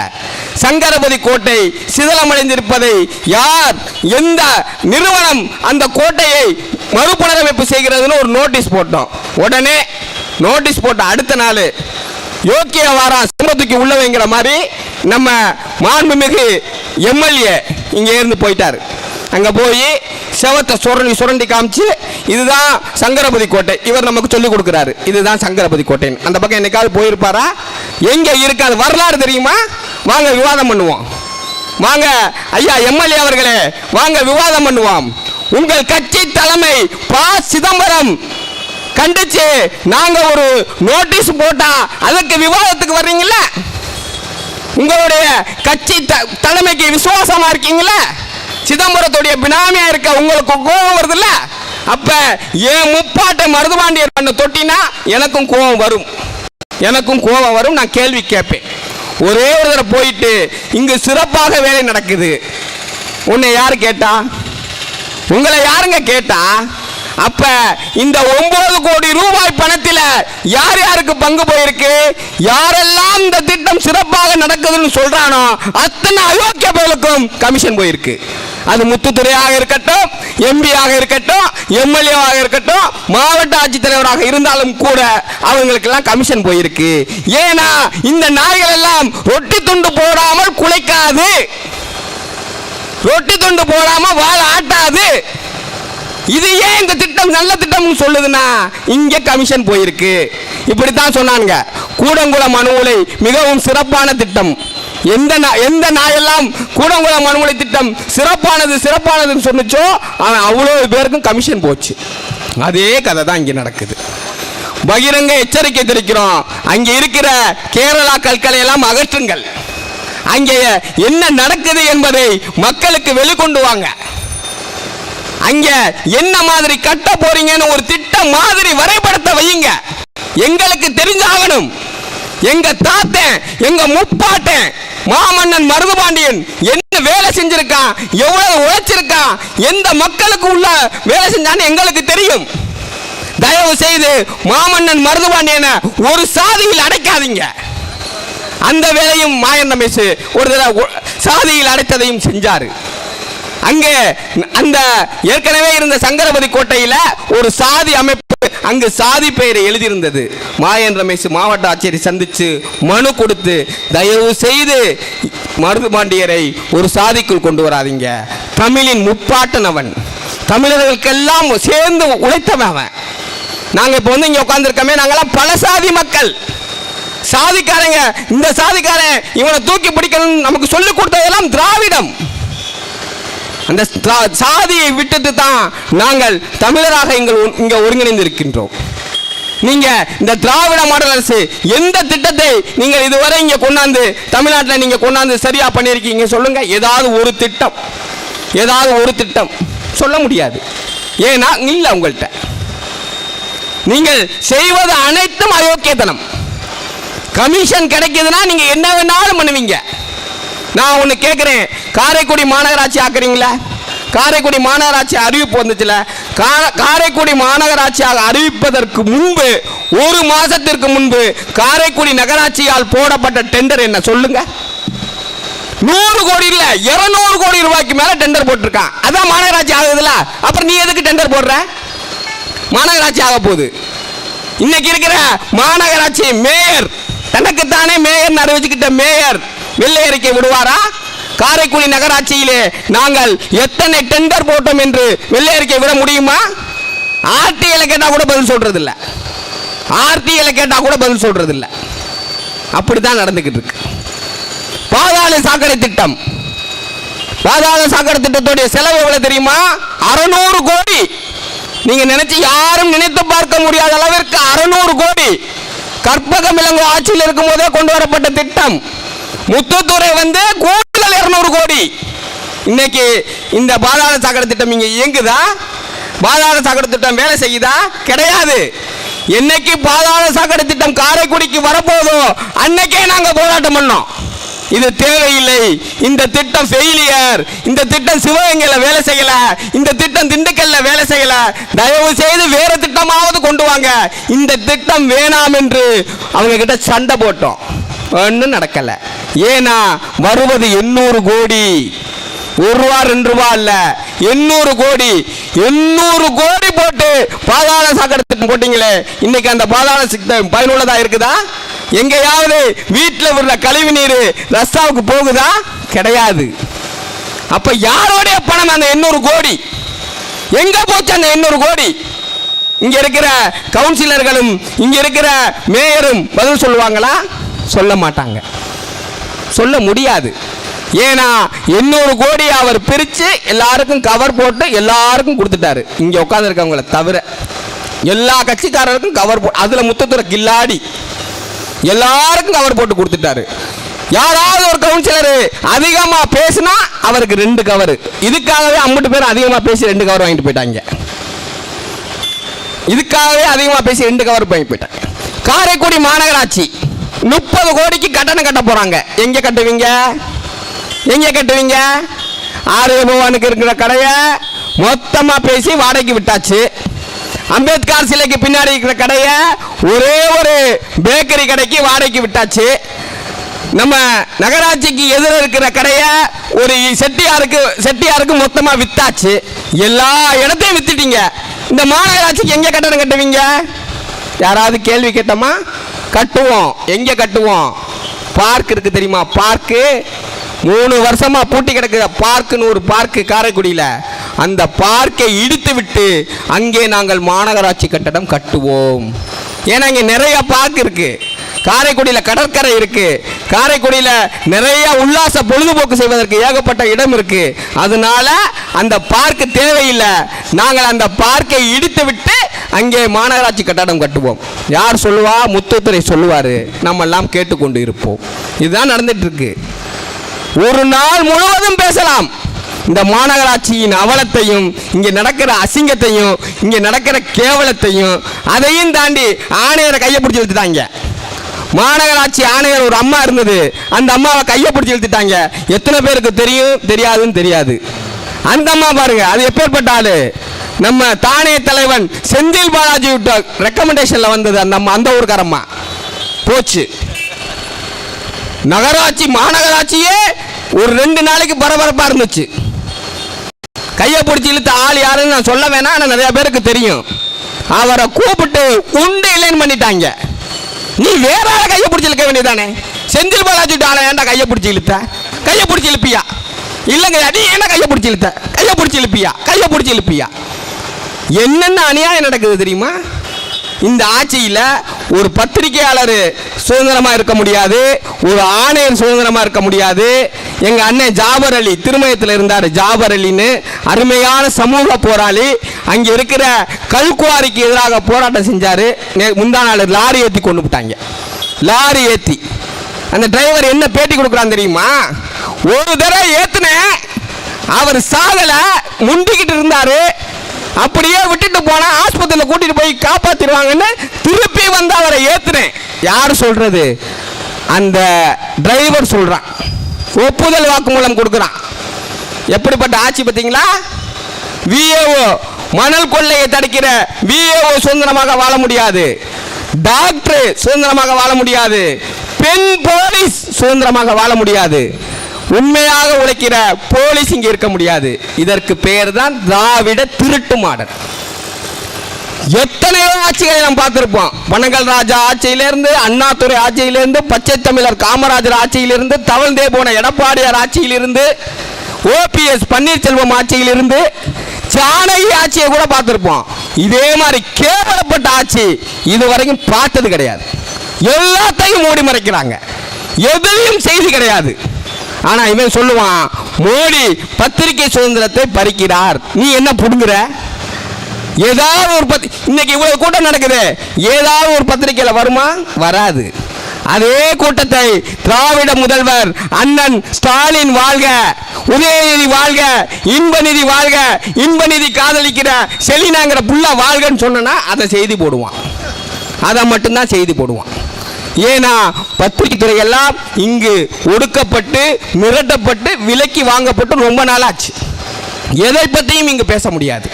சங்கரபதி கோட்டை சிதலமடைந்திருப்பதை யார், எந்த நிறுவனம் அந்த கோட்டையை மறுபுனரமைப்பு செய்கிறதுன்னு ஒரு நோட்டீஸ் போட்டோம். உடனே நோட்டீஸ் போட்ட அடுத்த நாள் யோக்கிய வாரா சிம்மத்துக்கு உள்ள வைங்கிற மாதிரி நம்ம மாண்புமிகு எம்எல்ஏ இங்க இருந்து போயிட்டாரு. அங்க போய் செவத்தை சுரண்டி காமிச்சு இதுதான் சங்கரபதி கோட்டை, இவர் நமக்கு சொல்லிக் கொடுக்கிறாரு, இதுதான் சங்கரபதி கோட்டை. அந்த பக்கம் என்னைக்காவது போயிருப்பாரா? எங்க இருக்காது வரலாறு தெரியுமா? வாங்க விவாதம் பண்ணுவோம். வாங்க ஐயா எம்எல்ஏ அவர்களே, வாங்க விவாதம் பண்ணுவோம். உங்கள் கட்சி தலைமை ப. சிதம்பரம் கண்டிச்சு நாங்க ஒரு நோட்டீஸ் போட்டா அதுக்கு விவாதத்துக்கு வர்றீங்களா? உங்களுடைய கட்சி தலைமைக்கு விசுவாசமா இருக்கீங்களா? சிதம்பரத்துடைய பினாமியா இருக்க உங்களுக்கு கோபம் வருது இல்ல? அப்ப ஏன் முப்பாட்டை மருதுபாண்டியர் பண்ண தொட்டினா எனக்கும் கோபம் வரும், எனக்கும் கோபம் வரும். நான் கேள்வி கேட்பேன். ஒரே ஒரு தடவை போயிட்டு இங்கு சிறப்பாக வேலை நடக்குது, உன்னை யாரு கேட்டா? உங்களை யாருங்க கேட்டா? அப்ப இந்த 9 கோடி ரூபாய் பணத்தில் யார் யாருக்கு பங்கு போயிருக்கு? யாரெல்லாம் இந்த திட்டம் சிறப்பாக நடக்குதுன்னு சொல்றானோ அத்தனை அயோக்கிய பயலுக்கும் கமிஷன் போயிருக்கு. அது முத்துத்துறையாக இருக்கட்டும், எம்பியாக இருக்கட்டும், எம்எல்ஏவாக இருக்கட்டும், மாவட்ட ஆட்சித்தலைவராக இருந்தாலும் கூட அவங்களுக்கெல்லாம் கமிஷன் போயிருக்கு. ஏன்னா இந்த நாய்கள் எல்லாம் ரொட்டி துண்டு போடாமல் குலைக்காது, ரொட்டி துண்டு போடாம வாழை ஆட்டாது. இது ஏன் இந்த திட்டம் நல்ல திட்டம் சொல்லுதுன்னா இங்க கமிஷன் போயிருக்கு. இப்படித்தான் சொன்னாங்க. கூடங்குளம் அணு உலை மிகவும் சிறப்பான திட்டம். எந்த நாயெல்லாம் கூடங்குளம் அணு உலை திட்டம் சிறப்பானதுன்னு சொன்னிச்சோ அவ்வளவு பேருக்கும் கமிஷன் போச்சு. அதே கதை தான் இங்க நடக்குது. பகிரங்க எச்சரிக்கை தெரிவிக்கிறோம். அங்க இருக்கிற கேரளா கற்களை எல்லாம் அகற்றுங்கள். அங்கே என்ன நடக்குது என்பதை மக்களுக்கு வெளிக்கொண்டு வாங்க. அங்க என்ன மாதிரி கட்ட போறீங்கன்னு ஒரு திட்டம் மாதிரி வரைபடத்தை வையுங்க. எங்களுக்கு தெரிஞ்சாகணும். எங்க தாத்தன், எங்க முப்பாட்டன் மாமன்னன் மருதுபாண்டியன் என்ன வேலை செஞ்சிருக்கான், எவ்வளவு உழைச்சிருக்கான், எந்த மக்களுக்கு உள்ள வேலை செஞ்சான்னு எங்களுக்கு தெரியும். தயவு செய்து மாமன்னன் மருதுபாண்டியனை ஒரு சாதியில் அடைக்காதீங்க. அந்த வேலையும் மாயன் ரமேஷ் ஒரு தடவை சாதியில் அடைத்ததையும் செஞ்சாரு. அங்கே அந்த ஏற்கனவே இருந்த சங்கரபதி கோட்டையில் ஒரு சாதி அமைப்பு, அங்கு சாதி பெயரை எழுதியிருந்தது. மாயன் ரமேஷ் மாவட்ட ஆட்சியரை சந்திச்சு மனு கொடுத்து தயவு செய்து மருதுபாண்டியரை ஒரு சாதிக்குள் கொண்டு வராதீங்க. தமிழின் முப்பாட்டன் அவன், தமிழர்களுக்கெல்லாம் சேர்ந்து உழைத்தவன் அவன். நாங்க இப்ப வந்து இங்க உட்கார்ந்துருக்கோமே, நாங்கெல்லாம் பல சாதி மக்கள். சாதிக்காரங்க, இந்த சாதிக்காரன் இவனை தூக்கி பிடிக்கணும் நமக்கு சொல்லிக் கொடுத்ததெல்லாம் திராவிடம். அந்த சாதியை விட்டுட்டு தான் நாங்கள் தமிழராக இங்க ஒருங்கிணைந்து இருக்கின்றோம். நீங்க இந்த திராவிட மாடல் அரசு எந்த திட்டத்தை நீங்கள் இதுவரை இங்க கொண்டாந்து தமிழ்நாட்டில் நீங்க கொண்டாந்து சரியா பண்ணிருக்கீங்க சொல்லுங்க. ஏதாவது ஒரு திட்டம் சொல்ல முடியாது. ஏன்னா இல்ல, உங்கள்கிட்ட நீங்கள் செய்வது அனைத்தும் அயோக்கியத்தனம். கமிஷன் கிடைக்குதுன்னா நீங்க என்ன வேணாலும் பண்ணுவீங்க. நான் ஒன்று கேட்குறேன், காரைக்குடி மாநகராட்சி ஆக்குறீங்களா? காரைக்குடி மாநகராட்சி அறிவிப்பு வந்துச்சுல, காரைக்குடி மாநகராட்சியாக அறிவிப்பதற்கு முன்பு ஒரு மாசத்திற்கு முன்பு காரைக்குடி நகராட்சியால் போடப்பட்ட டெண்டர் என்ன சொல்லுங்க? 100 கோடி இல்ல 200 கோடி ரூபாய்க்கு மேல டெண்டர் போட்டிருக்கான். அதான் மாநகராட்சி ஆகுதுல. அப்புறம் நீ எதுக்கு டெண்டர் போடுற? மாநகராட்சி ஆக போகுது. இன்னைக்கு இருக்கிற மாநகராட்சி மேயர் தனக்குத்தானே மேயர் அறிவிச்சுக்கிட்ட மேயர் வெள்ளை அறிக்கை விடுவாரா? காரைக்குடி நகராட்சியிலே நாங்கள் எத்தனை டெண்டர் போட்டோம் என்று வெள்ளை அறிக்கை விட முடியுமா? ஆர்டிஐல கேட்டா கூட பதில் சொல்றது இல்ல. அப்படித்தான் நடந்துகிட்டு இருக்கு. பாதாள சாக்கடை திட்டம், பாதாள சாக்கடை திட்டத்துடைய செலவு எவ்வளவு தெரியுமா? 600 கோடி. நீங்க நினைச்சு யாரும் நினைத்து பார்க்க முடியாத அளவிற்கு 600 கோடி கற்பகம் இளங்கோ ஆட்சியில் இருக்கும் போதே கொண்டு வரப்பட்ட திட்டம். முத்துத்துறை கூடுதல் 200 கோடி. இன்னைக்கு இந்த பாதாள சாக்கடை திட்டம் இங்க இயங்குதா? பாதாள சாக்கடை திட்டம் வேலை செய்யுதா? கிடையாது. என்னைக்கு பாதாள சாக்கடை திட்டம் காரைக்குடிக்கு வரப்போதோ அன்னைக்கே நாங்க போராட்டம் பண்ணோம். இது தேவையில்லை, இந்த திட்டம் ஃபெயிலியர், இந்த திட்டம் சிவகங்கையில வேலை செய்யல, இந்த திட்டம் திண்டுக்கல்ல வேலை செய்யல, தயவு செய்து வேற திட்டமாவது கொண்டு வாங்க, இந்த திட்டம் வேணாம் என்று அவங்க கிட்ட சண்டை போட்டோம். ஒன்றும் நடக்கல. ஏன்னா வருவது 800 கோடி, 1 ரூபா 2 ரூபா இல்ல, 800 கோடி. 800 கோடி போட்டு பாதாள சாக்கடை திட்டம் போட்டீங்களே, இன்னைக்கு அந்த பாதாள திட்டம் பயனுள்ளதா இருக்குதா? எங்கேயாவது வீட்டில் உள்ள கழிவு நீர் ரஸ்தாவுக்கு போகுதா? கிடையாது. அப்ப யாரோடைய பணம் அந்த 800 கோடி? எங்க போச்சு அந்த 800 கோடி? இங்க இருக்கிற கவுன்சிலர்களும் இங்க இருக்கிற மேயரும் பதில் சொல்லுவாங்களா? சொல்ல மாட்டாங்க, சொல்ல முடியாது. ஏன்னா 800 கோடி அவர் பிரிச்சு எல்லாருக்கும் கவர் போட்டு எல்லாருக்கும் கொடுத்துட்டாரு. இங்க உட்கார்ந்து இருக்கவங்களை தவிர எல்லா கட்சிக்காரருக்கும் கவர் போட்டு, அதுல முத்துத்துறை கில்லாடி எல்லாருக்கும் கவர் போட்டு கொடுத்துட்டாரு. யாராவது ஒரு கவுன்சிலர் அதிகமா பேசினா அவருக்கு 2 கவர். இதுக்காகவே 50 பேர் அதிகமா பேசி 2 கவர் வாங்கிட்டு போயிட்டாங்க. இதுக்காகவே அதிகமா பேசி 2 கவர் வாங்கி போயிட்டாங்க. காரைக்குடி மாநகராட்சி 30 கோடிக்கு கட்டணம் கட்ட போறாங்க. எங்க கட்டுவீங்க? எங்க கட்டுவீங்க? ஆரிய பவானுக்கு இருக்கிற கடையை மொத்தமா பேசி வாடகைக்கு விட்டாச்சு. அம்பேத்கர் சிலைக்கு பின்னாடி இருக்கிற கடையை ஒரே ஒரு பேக்கரி கடைக்கு வாடகைக்கு விட்டாச்சு. நம்ம நகராட்சிக்கு எதிர இருக்கிற கடையை ஒரு செட்டியாருக்கு மொத்தமா வித்தாச்சு. எல்லா இடத்தையும் வித்துட்டீங்க. இந்த மாநகராட்சிக்கு எங்க கட்டணம் கட்டுவீங்க? யாராவது கேள்வி கேட்டோமா? கட்டுவோம். எங்க கட்டுவோம்? பார்க் இருக்கு தெரியுமா? பார்க்கு 3 வருஷமா பூட்டி கிடக்குற பார்க்குன்னு ஒரு பார்க்கு காரைக்குடியில், அந்த பார்க்கை இடித்து விட்டு அங்கே நாங்கள் மாநகராட்சி கட்டடம் கட்டுவோம். ஏன்னா இங்கே நிறைய பார்க் இருக்கு. காரைக்குடியில் கடற்கரை இருக்கு. காரைக்குடியில் நிறைய உல்லாச பொழுதுபோக்கு செய்வதற்கு ஏகப்பட்ட இடம் இருக்கு. அதனால அந்த பார்க் தேவையில்லை. நாங்கள் அந்த பார்க்கை இடித்து விட்டு அங்கே மாநகராட்சி கட்டடம் கட்டுவோம். யார் சொல்லுவா? முத்துத்துறை சொல்லுவாரு. நம்ம எல்லாம் கேட்டுக்கொண்டு இருப்போம். இதுதான் நடந்துட்டு இருக்கு. ஒரு நாள் முழுவதும் பேசலாம். இந்த மாநகராட்சியின் அவலத்தையும், இங்கே நடக்கிற அசிங்கத்தையும், இங்கே நடக்கிற கேவலத்தையும், அதையும் தாண்டி ஆணையரை கையை பிடிச்சி இழுத்துட்டாங்க. மாநகராட்சி ஆணையர் ஒரு அம்மா இருந்தது, அந்த அம்மாவை கையை பிடிச்சி இழுத்துட்டாங்க. எத்தனை பேருக்கு தெரியும்? தெரியாதுன்னு தெரியாது. அந்த அம்மா பாருங்க, அது எப்பேற்பட்ட ஆளு. நம்ம தானே தலைவன் செந்தில் பாலாஜி விட்ட ரெக்கமெண்டேஷன்ல வந்தது அந்த அம்மா. அந்த ஊருக்காரம்மா போச்சு. நகராட்சி மாநகராட்சியே ஒரு 2 நாளைக்கு பரபரப்பா இருந்துச்சு. கையை பிடிச்சி இழுத்த ஆள் யாருன்னு நான் சொல்ல வேணாம், ஆனால் நிறைய பேருக்கு தெரியும். அவரை கூப்பிட்டு உண்டு இல்லைன்னு பண்ணிட்டாங்க. நீ வேற ஆளை கையை பிடிச்சி இழுக்க வேண்டியதானே? செந்தில் பாலாஜி ஆளை ஏன்டா கையை பிடிச்சி இழுத்த? கையை பிடிச்சி இழுப்பியா? இல்லைங்க, நீ ஏன்னா கையை பிடிச்சி இழுத்த? கையை பிடிச்சி இழுப்பியா? கையை பிடிச்சி இழுப்பியா? என்னென்ன அநியாயம் நடக்குது தெரியுமா? இந்த ஆட்சியில் ஒரு பத்திரிகையாளர் சுதந்திரமா இருக்க முடியாது, ஒரு ஆணையர் சுதந்திரமா இருக்க முடியாது. எங்க அண்ணன் ஜாபர் அலி திருமயத்தில் இருந்தார். ஜாபர் அலின்னு அருமையான சமூக போராளி. அங்க இருக்கிற கல்குவாரிக்கு எதிராக போராட்டம் செஞ்சாரு. முந்தா நாள் லாரி ஏற்றி கொண்டு விட்டாங்க. லாரி ஏற்றி அந்த டிரைவர் என்ன பேட்டி கொடுக்குறான் தெரியுமா? ஒரு தடவை ஏத்துனேன், அவர் சாகல, முண்டிக்கிட்டு இருந்தாரு, அப்படியே விட்டுட்டு போனா ஆஸ்பத்திரியில் கூட்டிட்டு போய் காப்பாத்திடுவாங்கன்னு திருப்பி வந்து அவரை ஏத்துனேன். யார் சொல்றது? அந்த டிரைவர் சொல்றான். ஒப்புதல் வாக்குமூலம் கொடுக்குறான். எப்படிப்பட்ட ஆட்சி பார்த்தீங்களா? விஏஓ மணல் கொள்ளையை தடுக்கிற விஏஓ சுதந்திரமாக வாழ முடியாது. டாக்டர் சுதந்திரமாக வாழ முடியாது. பெண் போலீஸ் சுதந்திரமாக வாழ முடியாது. உண்மையாக உழைக்கிற போலீஸ் இங்கே இருக்க முடியாது. இதற்கு பெயர் தான் திராவிட திருட்டு மாடல். எத்தனையோ ஆட்சிகளை நாம் பார்த்திருப்போம். பனகல் ராஜா ஆட்சியிலிருந்து, அண்ணாதுரை ஆட்சியிலிருந்து, பச்சை தமிழர் காமராஜர் ஆட்சியிலிருந்து, தவழ்ந்தே போன எடப்பாடியார் ஆட்சியிலிருந்து, ஓபிஎஸ் பன்னீர்செல்வம் ஆட்சியிலிருந்து, ஜானகி ஆட்சியை கூட பார்த்திருப்போம். இதே மாதிரி கேவலப்பட்ட ஆட்சி இதுவரைக்கும் பார்த்தது கிடையாது. எல்லாத்தையும் மூடி மறைக்கிறாங்க. எதுவும் செய்தி கிடையாது. ஆனா இவன் சொல்லுவான், மோடி பத்திரிகை சுதந்திரத்தை பறிக்கிறார். நீ என்ன புடுங்குற? ஏதாவது ஒரு இன்னைக்கு இவ்வளவு கூட்டம் நடக்குது, ஏதாவது ஒரு பத்திரிகையில் வருமா? வராது. அதே கூட்டத்தை திராவிட முதல்வர் அண்ணன் ஸ்டாலின் வாழ்க, உதயநிதி வாழ்க, இன்பநிதி வாழ்க, இன்பநிதி காதலிக்கிற செலினாங்கிற புள்ள வாழ்கன்னு சொன்னா அதை செய்தி போடுவான். அதை மட்டும்தான் செய்தி போடுவான். ஏன்னா பத்திரிகை துறையெல்லாம் இங்கு ஒடுக்கப்பட்டு மிரட்டப்பட்டு விலைக்கு வாங்கப்பட்டு ரொம்ப நாளாச்சு. எதை பற்றியும் இங்கு பேச முடியாது.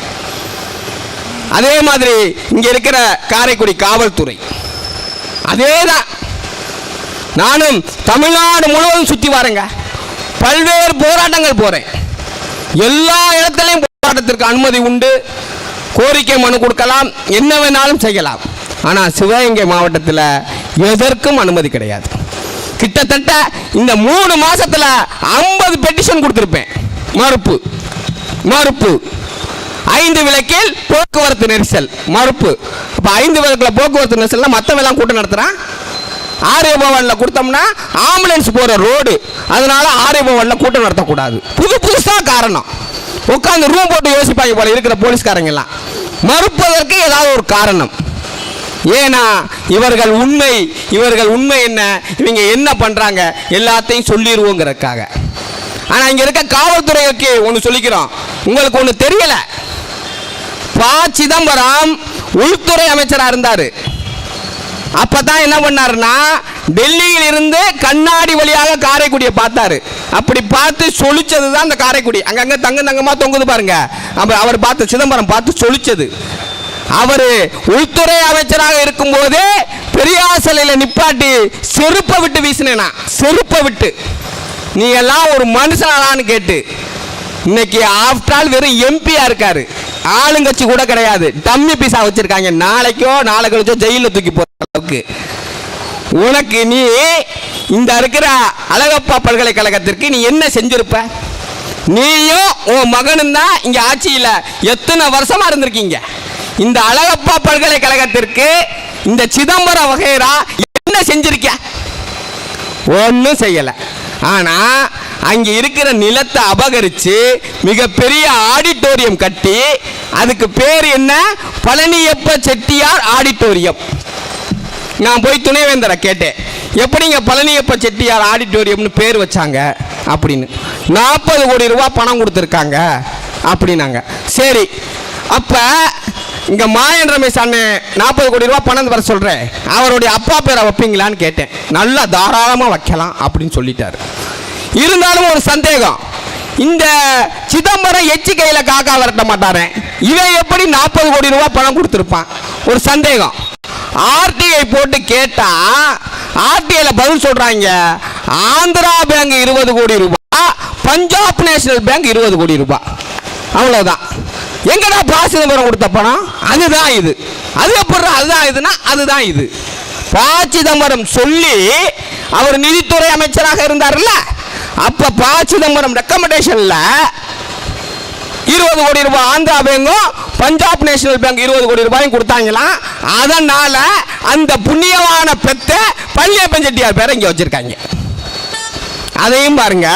அதே மாதிரி இங்க இருக்கிற காரைக்குடி காவல்துறை அதேதான். நானும் தமிழ்நாடு முழுவதும் சுற்றி வரேங்க, பல்வேறு போராட்டங்கள் போறேன். எல்லா இடத்துலையும் போராட்டத்திற்கு அனுமதி உண்டு, கோரிக்கை மனு கொடுக்கலாம், என்ன வேணாலும் செய்யலாம். ஆனால் சிவகங்கை மாவட்டத்தில் எதற்கும் அனுமதி கிடையாது. கிட்டத்தட்ட இந்த 3 மாசத்துல 50 பெட்டிஷன் கொடுத்திருப்பேன். மறுப்பு மறுப்பு 5 விளக்கில் போக்குவரத்து நெரிசல் மறுப்பு. அப்போ 5 விளக்கில் போக்குவரத்து நெரிசல் மற்றவெல்லாம் கூட்டம் நடத்துகிறான். ஆரியபவனில் கொடுத்தோம்னா ஆம்புலன்ஸ் போகிற ரோடு, அதனால ஆரியபவனில் கூட்டம் நடத்தக்கூடாது. புதுசாக காரணம் உட்காந்து ரூம் போட்டு யோசிப்பாங்க போல இருக்கிற போலீஸ்காரங்க எல்லாம். மறுப்பதற்கு ஏதாவது ஒரு காரணம். ஏன்னா இவர்கள் உண்மை என்ன, இவங்க என்ன பண்றாங்க எல்லாத்தையும் சொல்லிடுவோங்கிறதுக்காக. ஆனா இங்க இருக்க காவல்துறைக்கு ஒன்று சொல்லிக்கிறோம், உங்களுக்கு ஒன்று தெரியல. ப. சிதம்பரம் உள்துறை அமைச்சராக இருந்தார். அப்பதான் என்ன பண்ணாருன்னா டெல்லியில் இருந்து கண்ணாடி வழியாக காரைக்குடியை பார்த்தாரு. அப்படி பார்த்து சொலிச்சது தான் அந்த காரைக்குடி. அங்கங்க தங்கமா தொங்குது பாருங்க. அவர் பார்த்து சிதம்பரம் பார்த்து சொலிச்சது. அவர் உள்துறை அமைச்சராக இருக்கும் போதே பெரியார் சிலையில் நிப்பாட்டி செருப்பை விட்டு வீசினேனா, செருப்பை விட்டு. நீ எல்லாம் ஒரு மனுஷனான்னு கேட்டு. இன்னைக்கு ஆஃப்டர் ஆல் வெறும் எம்பியா இருக்காரு, ஆளுங்கட்சி கூட கிடையாது, டம்மி பீஸா வச்சிருக்காங்க. நாளைக்கோ நாளை கழிச்சோ ஜெயிலில் தூக்கி போற அளவுக்கு. உனக்கு நீ இந்த இருக்கிற அழகப்பா பல்கலைக்கழகத்திற்கு நீ என்ன செஞ்சிருப்ப? நீயும் உன் மகனும் தான் இங்க ஆட்சியில் எத்தனை வருஷமா இருந்திருக்கீங்க. இந்த அழகப்பா பல்கலைக்கழகத்திற்கு இந்த சிதம்பரம் வகைரா என்ன செஞ்சிருக்க? ஒன்றும் செய்யல. ஆனா அங்க இருக்கிற நிலத்தை அபகரிச்சு மிகப்பெரிய ஆடிட்டோரியம் கட்டி, அதுக்கு பேர் என்ன? பழனியப்ப செட்டியார் ஆடிட்டோரியம். நான் போய் துணைவேந்தரை கேட்டேன், எப்படிங்க பழனியப்ப செட்டியார் ஆடிட்டோரியம்னு பேர் வச்சாங்க அப்படின்னு. 40 கோடி ரூபாய் பணம் கொடுத்துருக்காங்க அப்படின்னாங்க. சரி, அப்ப இங்க மாயன் ரமேஷ் அண்ணன் 40 கோடி ரூபாய் பணம் வர சொல்றேன், அவருடைய அப்பா பேரை வைப்பீங்களான்னு கேட்டேன். நல்லா தாராளமா வைக்கலாம் அப்படின்னு சொல்லிட்டாரு. இருந்தாலும் ஒரு சந்தேகம், இந்த சிதம்பரம் எச்சி கையில காக்கா விரட்ட மாட்டாரு, இவன் எப்படி 40 கோடி ரூபாய் பணம் கொடுத்திருப்பான்? ஒரு சந்தேகம். ஆர்டிஐ போட்டு கேட்டா ஆர்டிஐல பதில் சொல்றாங்க, ஆந்திரா பேங்க் 20 கோடி ரூபாய், பஞ்சாப் நேஷனல் பேங்க் 20 கோடி ரூபாய். அவ்வளவுதான். எங்கடா ப. சிதம்பரம் கொடுத்த பணம்? அதுதான் இது. அது எப்படி அதுதான் இதுனா அதுதான் இது. ப. சிதம்பரம் சொல்லி அவர் நிதித்துறை அமைச்சராக இருந்தார்ல, அப்ப ப. சிதம்பரம் ரெக்கமெண்டேஷன்ல 20 கோடி ரூபாய் ஆந்திரா பேங்கும் பஞ்சாப் நேஷனல் பேங்க் 20 கோடி ரூபாயும் கொடுத்தாங்களாம். அதனால அந்த புண்ணியமான பெத்த பழனியப்பன் செட்டியார் பேரை இங்க வச்சிருக்காங்க. அதையும் பாருங்க.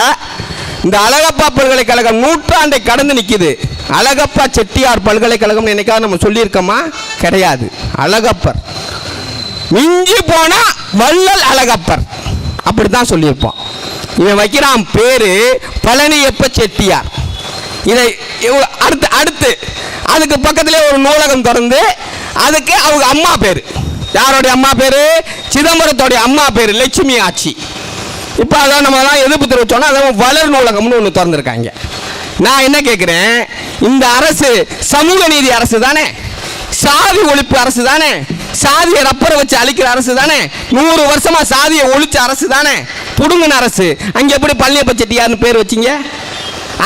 இந்த அழகப்பா பல்கலைக்கழகம் நூற்றாண்டை கடந்து நிக்குது. அழகப்பா செட்டியார் பல்கலைக்கழகம் என்னைக்காவது நம்ம சொல்லியிருக்கோமா? கிடையாது. அழகப்பர் மிஞ்சி போனா வள்ளல் அழகப்பர், அப்படித்தான் சொல்லியிருப்போம். இவன் வைக்கிறான் பேரு பழனியப்ப செட்டியார். இதை அடுத்து அதுக்கு பக்கத்திலே ஒரு நூலகம் திறந்து அதுக்கு அவங்க அம்மா பேரு, யாருடைய அம்மா பேரு? சிதம்பரத்தோடைய அம்மா பேரு லட்சுமி ஆட்சி. இப்போ அதான் நம்ம எல்லாம் எதிர்ப்பு தெரிவிச்சோன்னா அதான் வளர் நூலகம்னு ஒன்று திறந்துருக்காங்க. நான் என்ன கேட்குறேன், இந்த அரசு சமூக நீதி அரசு தானே, சாதி ஒழிப்பு அரசு தானே, சாதியை ரப்பரை வச்சு அழிக்கிற அரசு தானே, 100 வருஷமா சாதியை ஒழிச்ச அரசு தானே, புடுங்கின அரசு. அங்க எப்படி பழனியப்ப செட்டியார்னு பேர் வச்சிங்க?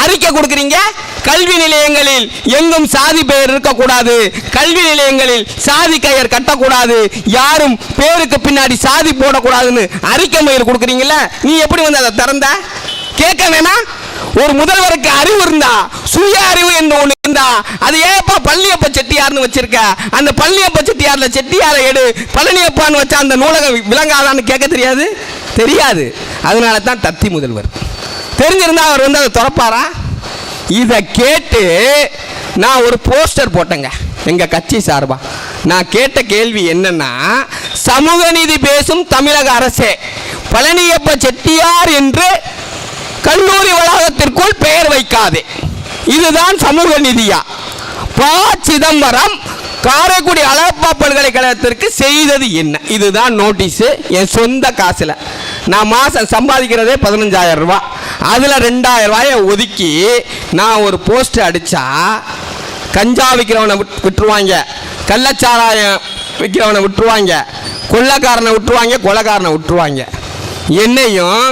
அறிக்கை கொடுக்குறீங்க, கல்வி நிலையங்களில் எங்கும் சாதி பெயர் இருக்கக்கூடாது, கல்வி நிலையங்களில் சாதி கயிறு கட்டக்கூடாது, யாரும் பேருக்கு பின்னாடி சாதி போடக்கூடாதுன்னு அறிக்கை மயில் கொடுக்குறீங்கல்ல, நீ எப்படி வந்து அதை திறந்த? கேட்க வேணாம்? ஒரு முதல்வருக்கு அறிவு இருந்தா, சுய அறிவு என்று ஒன்று இருந்தா, அது ஏப்பா பழனியப்ப செட்டியார்னு வச்சிருக்க? அந்த பழனியப்ப செட்டியார்ல செட்டியாரை எடு, பழனியப்பான்னு வச்சா அந்த நூலகம் விளங்காதான்னு கேட்க தெரியாது? தெரியாது. அதனால தான் தத்தி முதல்வர். தெரிஞ்சிருந்தா அவர் வந்து அதை திறப்பாரா? இதை கேட்டு நான் ஒரு போஸ்டர் போட்டேங்க. எங்க கட்சி சார்பா நான் கேட்ட கேள்வி என்னன்னா, சமூக நீதி பேசும் தமிழக அரசே, பழனியப்ப செட்டியார் என்று கல்லூரி வளாகத்திற்குள் பெயர் வைக்காதே, இதுதான் சமூக நீதியா? ப. சிதம்பரம் காரைக்குடி அழகப்பா பல்கலைக்கழகத்திற்கு செய்தது என்ன? இதுதான் நோட்டீஸ். என் சொந்த காசுல நான் மாசம் சம்பாதிக்கிறதே 15,000 ரூபாய். அதில் 2,000 ரூபாயை ஒதுக்கி நான் ஒரு போஸ்ட் அடித்தா கஞ்சா விற்கிறவனை விட்டுருவாங்க, கள்ளச்சாராயம் விற்கிறவனை விட்டுருவாங்க, கொள்ளைக்காரனை விட்டுருவாங்க, கொலைக்காரனை விட்டுருவாங்க. என்னையும்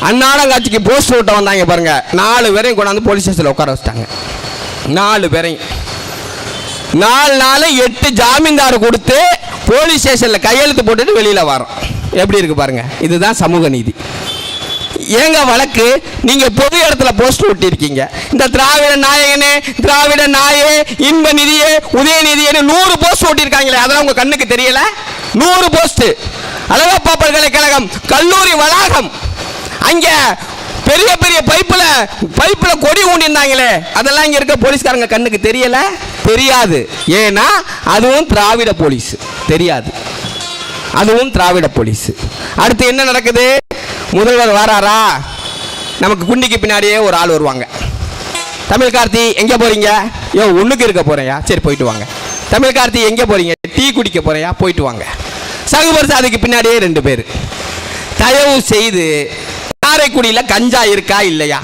அன்னாடங்காட்சிக்கு போஸ்ட் விட்ட வந்தாங்க பாருங்க, 4 பேரையும் கொண்டாந்து போலீஸ் ஸ்டேஷனில் உட்கார வச்சிட்டாங்க. 4 பேரையும் 4 நாள் 8 ஜாமீன்தார் கொடுத்து போலீஸ் ஸ்டேஷனில் கையெழுத்து போட்டுட்டு வெளியில் வரோம். எப்படி இருக்கு பாருங்க, இதுதான் சமூக நீதி. ஏங்க வழக்கு? நீங்க பொது இடத்துல போஸ்ட் ஒட்டியிருக்கீங்க. இந்த திராவிட நாயகனே, திராவிட நாயே, இன்ப நிதியே, உதயநிதியே 100 போஸ்ட் ஒட்டியிருக்காங்களே, அதெல்லாம் உங்க கண்ணுக்கு தெரியல? 100 போஸ்ட். அழகப்பா பல்கலைக்கழகம் கல்லூரி வளாகம், அங்க பெரிய பெரிய பைப்புல கொடி ஊண்டிருந்தாங்களே, அதெல்லாம் இங்க இருக்க போலீஸ்காரங்க கண்ணுக்கு தெரியல? தெரியாது. ஏன்னா அதுவும் திராவிட போலீஸ். தெரியாது, அதுவும் திராவிட போலீஸ். அடுத்து என்ன நடக்குது? முதல்வர் வராரா, நமக்கு குண்டிக்கு பின்னாடியே ஒரு ஆள் வருவாங்க. தமிழ் கார்த்தி எங்க போறீங்க? யோ ஒண்ணுக்கு இருக்க போறேயா, சரி போயிட்டு வாங்க. தமிழ் கார்த்தி எங்க போறீங்க? டீ குடிக்க போறேயா, போயிட்டு வாங்க. சகுபர்சாதிக்கு பின்னாடியே 2 பேர். தயவு செய்து காரைக்குடியில் கஞ்சா இருக்கா இல்லையா?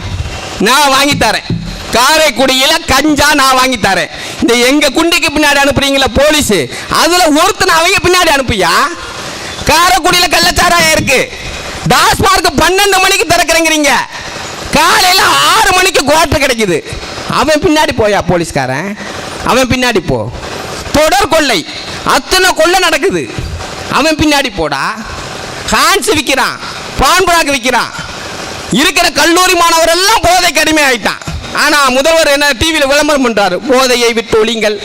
நான் வாங்கி தரேன். காரைக்குடியில் கஞ்சா நான் வாங்கி தரேன். இந்த எங்க குண்டிக்கு பின்னாடி அனுப்புறீங்களா போலீஸ், அதுல ஒருத்தனை அவங்க பின்னாடி அனுப்பியா? காரைக்குடியில் கள்ளச்சாராயம் இருக்கு. டாஸ்மார்க் 12 மணிக்கு திறக்கிறீங்க, காலையில் 6 மணிக்கு குவார்டர் கிடைக்குது. அவன் பின்னாடி போயா போலீஸ்காரன், அவன் பின்னாடி போ. தொடர் கொள்ளை, அத்தனை கொள்ளை நடக்குது, அவன் பின்னாடி போடா. ஹான்ஸ் விற்கிறான், பான்பராக் விற்கிறான். இருக்கிற கல்லூரி மாணவர் எல்லாம் போதைக்கு அடிமை ஆயிட்டான். ஆனா முதல்வர் என்ன டிவியில் விளம்பரம் பண்றாரு, போதையை விட்டு ஒழிங்கள்,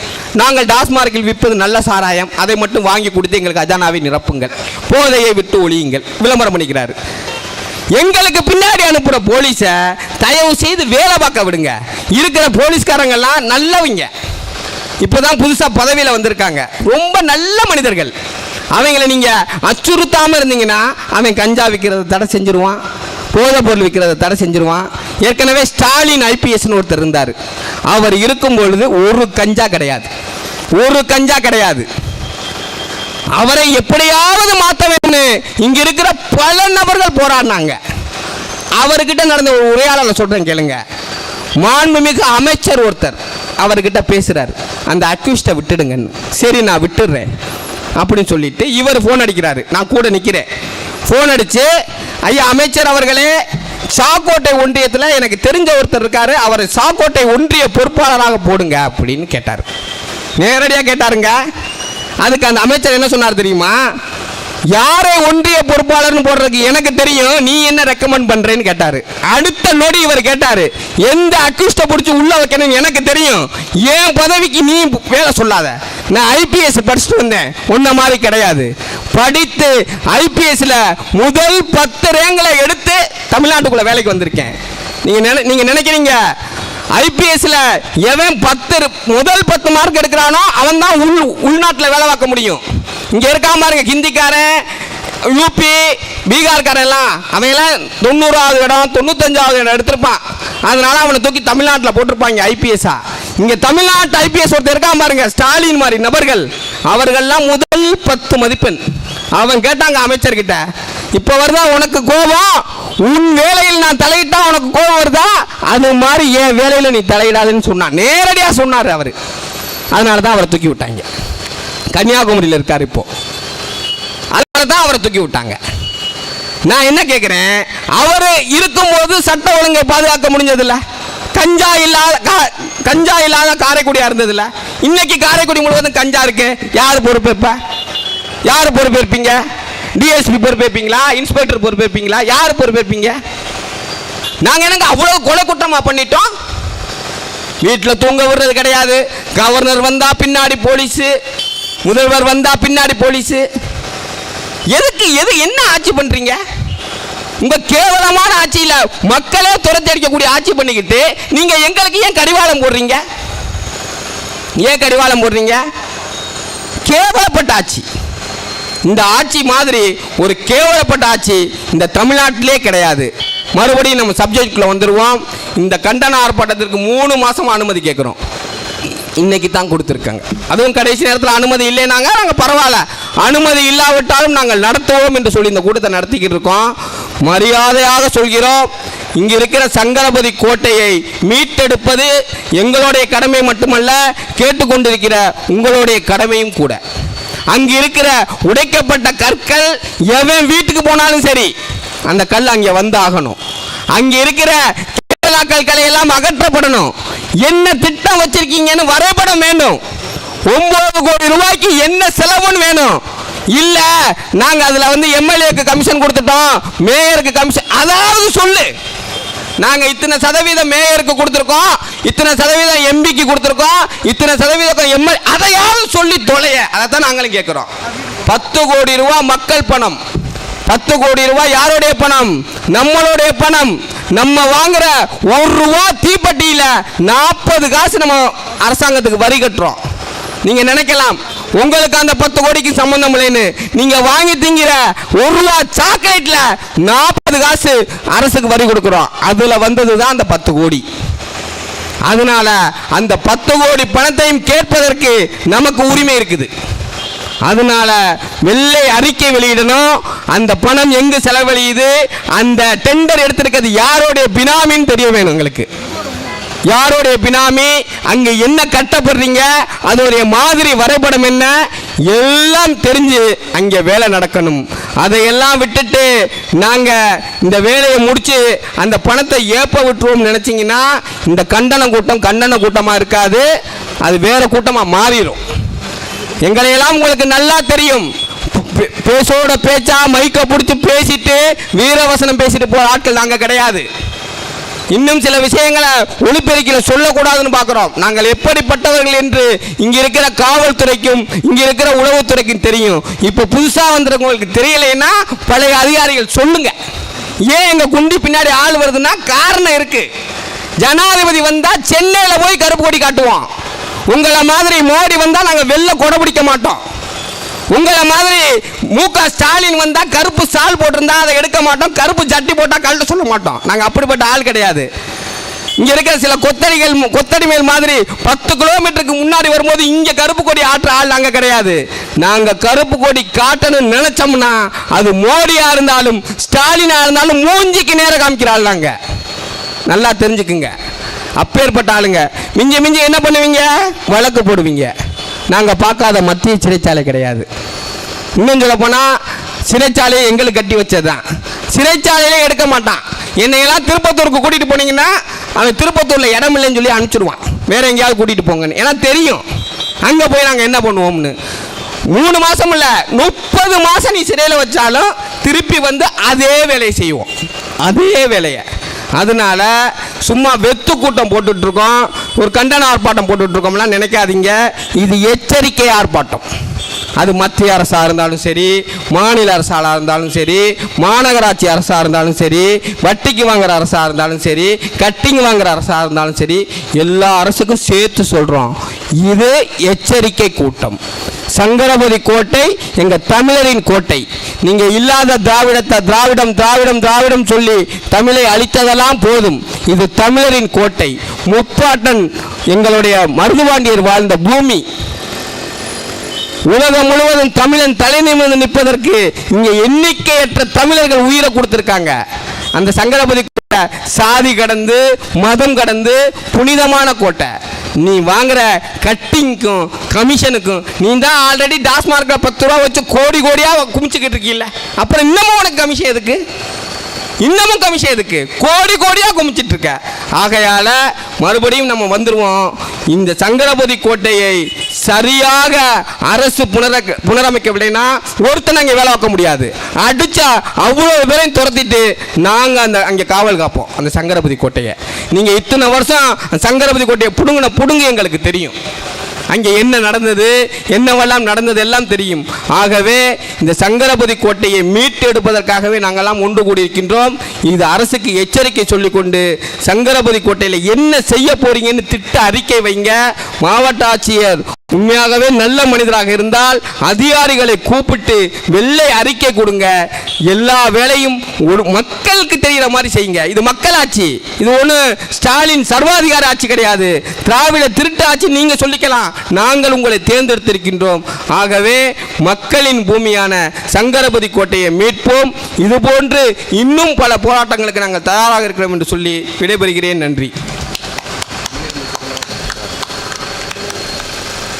நாங்கள் டாஸ்மார்க்கில் விற்பது நல்ல சாராயம், அதை மட்டும் வாங்கி கொடுத்து எங்களுக்கு அஜானாவை நிரப்புங்கள், போதையை விட்டு ஒழியுங்கள் விளம்பரம் பண்ணிக்கிறாரு. எங்களுக்கு பின்னாடி அனுப்புற போலீஸ தயவு செய்து வேலை பார்க்க விடுங்க. இருக்கிற போலீஸ்காரங்க எல்லாம் நல்லவங்க, இப்பதான் புதுசா பதவியில வந்திருக்காங்க, ரொம்ப நல்ல மனிதர்கள். அவங்களை நீங்க அச்சுறுத்தாம இருந்தீங்கன்னா அவன் கஞ்சா விற்கிறத தடை செஞ்சிருவான், போதை பொருள் விற்கிறத தடை செஞ்சிருவான். ஏற்கனவே ஸ்டாலின் ஐபிஎஸ்னு ஒருத்தர் இருந்தார், அவர் இருக்கும் பொழுது ஒரு கஞ்சா கிடையாது, ஒரு கஞ்சா கிடையாது. அவரை எப்படியாவது மாற்ற வேண்டும் இங்க இருக்கிற பல நபர்கள் போராடினாங்க. அவர்கிட்ட நடந்த ஒரு உரையாடலை சொல்றேன் கேளுங்க. மாண்புமிகு அமைச்சர் ஒருத்தர் அவர்கிட்ட பேசுறாரு, அந்த அக்யூஸ்டை விட்டுடுங்கன்னு. சரி நான் விட்டுடுறேன் அப்படின்னு சொல்லிட்டு இவர் போன் அடிக்கிறாரு, நான் கூட நிற்கிறேன். போன் அடிச்சு, ஐயா அமைச்சர் அவர்களே, சாக்கோட்டை ஒன்றியத்தில் எனக்கு தெரிஞ்ச ஒருத்தர் இருக்காரு, அவரை சாக்கோட்டை ஒன்றிய பொறுப்பாளராக போடுங்க அப்படின்னு கேட்டார். நேரடியாக கேட்டாருங்க. அதுக்கு அந்த அமைச்சர் என்ன சொன்னார் தெரியுமா? யாரை ஒன்றிய பொறுப்பாளர்னு போடுறதுக்கு எனக்கு தெரியும், நீ என்ன ரெக்கமெண்ட் பண்றேன்னு கேட்டாரு. அடுத்த நொடி இவர் கேட்டாரு, எந்த அக்யூஸ்ட பிடிச்சி உள்ள வைக்கணும்னு எனக்கு தெரியும், ஏன் பதவிக்கு நீ வேலை சொல்லாத. நான் ஐபிஎஸ் படிச்சுட்டு வந்தேன், உன்ன மாதிரி கிடையாது. படித்து ஐபிஎஸ்ல முதல் 10 ரேங்களை எடுத்து தமிழ்நாட்டுக்குள்ள வேலைக்கு வந்திருக்கேன். நீங்க நினைக்கிறீங்க ஐபிஎஸ்ல எவன் முதல் 10 மார்க் எடுக்கிறானோ அவன் தான் உள்நாட்டில் வேலை பார்க்க முடியும். இங்க இருக்காம பாருங்க, ஹிந்திக்காரன், யூபி, பீகார்காரன் எல்லாம் அவன் எல்லாம் 90வது இடம் 95வது இடம் எடுத்திருப்பான். அதனால அவனை தூக்கி தமிழ்நாட்டில் போட்டிருப்பாங்க ஐபிஎஸ்ஸா. இங்க தமிழ்நாட்டு ஐபிஎஸ் ஒருத்தர் இருக்காம பாருங்க, ஸ்டாலின் மாதிரி நபர்கள், அவர்கள்லாம் முதல் 10 மதிப்பெண். அவன் கேட்டாங்க அமைச்சர்கிட்ட, இப்ப வருதா உனக்கு கோபம், உன் வேலையில் நான் தலையிட்டா உனக்கு கோபம் வருதா, அது மாதிரி என் வேலையில நீ தலையிடாதுன்னு சொன்னான். நேரடியா சொன்னாரு அவரு. அதனாலதான் அவரை தூக்கி விட்டாங்க. கன்னியாகுமரியில் இருக்காரு இப்போ, அதனாலதான் அவரை தூக்கி விட்டாங்க. நான் என்ன கேட்கிறேன், அவரு இருக்கும்போது சட்ட ஒழுங்கை பாதுகாக்க முடிஞ்சதில்ல, கஞ்சா இல்லாத காரைக்குடியா இருந்ததில்ல. இன்னைக்கு காரைக்குடி முழுவதும் கஞ்சா இருக்கு, யாரு பொறுப்பேற்ப? யாரு பொறுப்பேற்பீங்க? டிஎஸ்பி பொறுப்பேற்பீங்களா? இன்ஸ்பெக்டர் பொறுப்பேற்பீங்களா? யாரு பொறுப்பேற்பீங்க? நாங்க என்னங்க அவ்வளவு கொலை குற்றமா பண்ணிட்டோம்? வீட்டில் தூங்க விடுறது கிடையாது, கவர்னர் வந்தா பின்னாடி போலீஸ், முதல்வர் வந்தா பின்னாடி போலீஸ். எதுக்கு என்ன ஆட்சி பண்றீங்க? உங்க கேவலமான ஆட்சியில மக்களே துரத்தி அடிக்கக்கூடிய ஆட்சி பண்ணிக்கிட்டு நீங்க எங்களுக்கு ஏன் கடிவாளம் போடுறீங்க? ஏன் கடிவாளம் போடுறீங்க? கேவலப்பட்ட ஆட்சி. இந்த ஆட்சி மாதிரி ஒரு கேவலப்பட்ட ஆட்சி இந்த தமிழ்நாட்டிலே கிடையாது. மறுபடியும் நம்ம சப்ஜெக்ட்குள்ள வந்துடுவோம். இந்த கண்டன ஆர்ப்பாட்டத்திற்கு 3 மாதம் அனுமதி கேட்குறோம். இன்னைக்கு தான் கொடுத்துருக்காங்க. அதுவும் கடைசி நேரத்தில் அனுமதி இல்லைனாங்க. நாங்கள் பரவாயில்ல, அனுமதி இல்லாவிட்டாலும் நாங்கள் நடத்துவோம் என்று சொல்லி இந்த கூட்டத்தை நடத்திக்கிட்டு இருக்கோம். மரியாதையாக சொல்கிறோம், இங்கே இருக்கிற சங்கரபதி கோட்டையை மீட்டெடுப்பது எங்களுடைய கடமை மட்டுமல்ல, கேட்டுக்கொண்டிருக்கிற உங்களுடைய கடமையும் கூட. அங்கே இருக்கிற உடைக்கப்பட்ட கற்கள் எவன் வீட்டுக்கு போனாலும் சரி அந்த கல் அங்கே வந்து ஆகணும். அங்கே இருக்கிற கற்களை எல்லாம் அகற்றப்படணும். என்ன திட்டம் வச்சிருக்கீங்கன்னு வரைபடம் வேணும். 9 கோடி ரூபாய்க்கு என்ன செலவுன்னு வேணும். இல்ல நாங்க அதுல வந்து எம்எல்ஏக்கு கமிஷன் கொடுத்துட்டோம், மேயருக்கு கமிஷன், அதாவது சொல்லு. நாங்க இத்தனை சதவீதம் மேயருக்கு கொடுத்துருக்கோம், இத்தனை சதவீதம் எம்பிக்கு கொடுத்துருக்கோம், இத்தனை சதவீதம் எம்எல்ஏ, அதையாவது சொல்லி தொலைய. அதைத்தான் நாங்களும் கேட்கிறோம். 10 கோடி ரூபாய் மக்கள் பணம். 10 கோடி ரூபாய் யாருடைய பணம்? நம்மளுடைய பணம். நம்ம வாங்குற 1 ரூபா தீப்பெட்டியில 40 காசு நம்ம அரசாங்கத்துக்கு வரி கட்டுறோம். நீங்க நினைக்கலாம் உங்களுக்கு அந்த 10 கோடிக்கு சம்பந்தம் இல்லைன்னு. நீங்க வாங்கி திங்கிற 1 ரூபா சாக்லேட்ல 40 காசு அரசுக்கு வரி கொடுக்கிறோம். அதுல வந்ததுதான் அந்த 10 கோடி. அதனால அந்த 10 கோடி பணத்தையும் கேட்பதற்கு நமக்கு உரிமை இருக்குது. அதனால வெள்ளை அறிக்கை வெளியிடணும். அந்த பணம் எங்கு செலவழியுது, அந்த டெண்டர் எடுத்திருக்கிறது யாருடைய பினாமின்னு தெரிய வேணும் எங்களுக்கு. யாருடைய பினாமி, அங்க என்ன கட்டப்படுறீங்க, அதோடைய மாதிரி வரைபடம் என்ன, எல்லாம் தெரிஞ்சு அங்கே வேலை நடக்கணும். அதையெல்லாம் விட்டுட்டு நாங்க இந்த வேலையை முடிச்சு அந்த பணத்தை ஏப்ப விட்டுருவோம் நினைச்சீங்கன்னா இந்த கண்டன கூட்டமா இருக்காது, அது வேற கூட்டமா மாறிடும். எங்களையெல்லாம் உங்களுக்கு நல்லா தெரியும். பேச்சோட பேச்சா மைக்க பிடிச்சி பேசிட்டு வீரவசனம் பேசிட்டு போற ஆட்கள் நாங்க கிடையாது. இன்னும் சில விஷயங்களை ஒளிபெருக்கில் சொல்லக்கூடாதுன்னு பார்க்குறோம். நாங்கள் எப்படிப்பட்டவர்கள் என்று இங்கே இருக்கிற காவல்துறைக்கும் இங்கே இருக்கிற உளவுத்துறைக்கும் தெரியும். இப்போ புதுசாக வந்திருக்கவங்களுக்கு தெரியலைன்னா பழைய அதிகாரிகள் சொல்லுங்க. ஏன் எங்கள் குண்டி பின்னாடி ஆள் வருதுன்னா காரணம் இருக்கு. ஜனாதிபதி வந்தால் சென்னையில் போய் கருப்பு கொடி காட்டுவோம். உங்களை மாதிரி மோடி வந்தால் நாங்கள் வெளில கொடை பிடிக்க மாட்டோம். உங்களை மாதிரி மு.க. ஸ்டாலின் வந்தா கருப்பு சால் போட்டிருந்தா அதை எடுக்க மாட்டோம், கருப்பு ஜட்டி போட்டா கழட்ட சொல்ல மாட்டோம். நாங்கள் அப்படிப்பட்ட ஆள் கிடையாது. இங்க இருக்கிற சில கொத்தடிமைகள் மாதிரி 10 கிலோமீட்டருக்கு முன்னாடி வரும்போது இங்க கருப்பு கொடி ஆற்ற ஆள் நாங்க கிடையாது. நாங்க கருப்பு கொடி காட்டணும்னு நினைச்சோம்னா அது மோடியா இருந்தாலும் ஸ்டாலினா இருந்தாலும் மூஞ்சிக்கு நேரம் காமிக்கிற ஆள் நாங்க. நல்லா தெரிஞ்சுக்குங்க. அப்பேற்பட்ட ஆளுங்க. மிஞ்சி மிஞ்சி என்ன பண்ணுவீங்க? வழக்கு போடுவீங்க. நாங்கள் பார்க்காத மத்திய சிறைச்சாலை கிடையாது. இன்னும் சொல்ல போனால் சிறைச்சாலையை எங்களுக்கு கட்டி வச்சதுதான். சிறைச்சாலையிலே எடுக்க மாட்டான். என்னையெல்லாம் திருப்பத்தூருக்கு கூட்டிகிட்டு போனீங்கன்னா அவன் திருப்பத்தூரில் இடம் இல்லைன்னு சொல்லி அனுப்பிச்சிடுவான், வேற எங்கேயாவது கூட்டிகிட்டு போங்கன்னு. ஏன்னா தெரியும் அங்கே போய் நாங்கள் என்ன பண்ணுவோம்னு. 3 மாதம் இல்லை 30 மாதம் நீ சிறையில் வச்சாலும் திருப்பி வந்து அதே வேலையை செய்வோம், அதே வேலையை. அதனால சும்மா வெத்து கூட்டம் போட்டுட்டு இருக்கோம், ஒரு கண்டன ஆர்ப்பாட்டம் போட்டுட்டு இருக்கோம்லாம் நினைக்காதீங்க. இது எச்சரிக்கை ஆர்ப்பாட்டம். அது மத்திய அரசாக இருந்தாலும் சரி, மாநில அரசாக இருந்தாலும் சரி, மாநகராட்சி அரசாக இருந்தாலும் சரி, வட்டிக்கு வாங்குற அரசாக இருந்தாலும் சரி, கட்டிங் வாங்குற அரசாக இருந்தாலும் சரி, எல்லா அரசுக்கும் சேர்த்து சொல்கிறோம். இது எச்சரிக்கை கூட்டம். சங்கரபதி கோட்டை எங்க தமிழரின் கோட்டை. நீங்க இல்லாத திராவிடத்தை திராவிடம் திராவிடம் திராவிடம் சொல்லி தமிழை அழித்ததெல்லாம் போதும். இது தமிழரின் கோட்டை. முப்பாட்டன் எங்களுடைய மருதுபாண்டியர் வாழ்ந்த பூமி. உலகம் முழுவதும் தமிழன் தலை நிமிர்ந்து நிற்பதற்கு இங்க எண்ணிக்கையற்ற தமிழர்கள் உயிரை கொடுத்திருக்காங்க. அந்த சங்கரபதி கோட்டை சாதி கடந்து மதம் கடந்து புனிதமான கோட்டை. நீ வாங்குற கட்டிங்க்கும் கமிஷனுக்கும் நீ தான் ஆல்ரெடி டாஸ்மார்க்ல 10 ரூபா வச்சு கோடி கோடியா குமிச்சுக்கிட்டு இருக்கீல்ல, அப்புறம் இன்னமும் உனக்கு கமிஷன் எதுக்கு? இன்னமும் கமிஷன் எதுக்கு? கோடி கோடியா குமிச்சிட்டு இருக்க. ஆகையால மறுபடியும் நம்ம வந்துருவோம். இந்த சங்கரபதி கோட்டையை சரியாக அரசு புனரமைக்கவில்லைன்னா ஒருத்தனை அங்கே வேலை வைக்க முடியாது. அடிச்சா அவ்வளவு பேரையும் துரத்திட்டு நாங்க அங்கே காவல் காப்போம் அந்த சங்கரபதி கோட்டையை. நீங்க இத்தனை வருஷம் சங்கரபதி கோட்டையை புடுங்க எங்களுக்கு தெரியும். அங்கே என்ன நடந்தது, என்னவெல்லாம் நடந்தது எல்லாம் தெரியும். ஆகவே இந்த சங்கரபதி கோட்டையை மீட்டெடுப்பதற்காகவே நாங்கள்லாம் ஒன்று கூடியிருக்கின்றோம். இது அரசுக்கு எச்சரிக்கை சொல்லிக்கொண்டு சங்கரபதி கோட்டையில் என்ன செய்ய போறீங்கன்னு திட்ட அறிக்கை வைங்க. மாவட்ட ஆட்சியர் உண்மையாகவே நல்ல மனிதராக இருந்தால் அதிகாரிகளை கூப்பிட்டு வெள்ளை அறிக்கை கொடுங்க. எல்லா வேலையும் ஒரு மக்களுக்கு தெரிகிற மாதிரி செய்யுங்க. இது மக்களாட்சி, இது ஒன்று ஸ்டாலின் சர்வாதிகார ஆட்சி கிடையாது. திராவிட திருட்டு ஆட்சி நீங்க சொல்லிக்கலாம், நாங்கள் உங்களை தேர்ந்தெடுத்திருக்கின்றோம். ஆகவே மக்களின் பூமியான சங்கரபதி கோட்டையை மீட்போம். இதுபோன்று இன்னும் பல போராட்டங்களுக்கு நாங்கள் தயாராக இருக்கிறோம் என்று சொல்லி விடைபெறுகிறேன். நன்றி.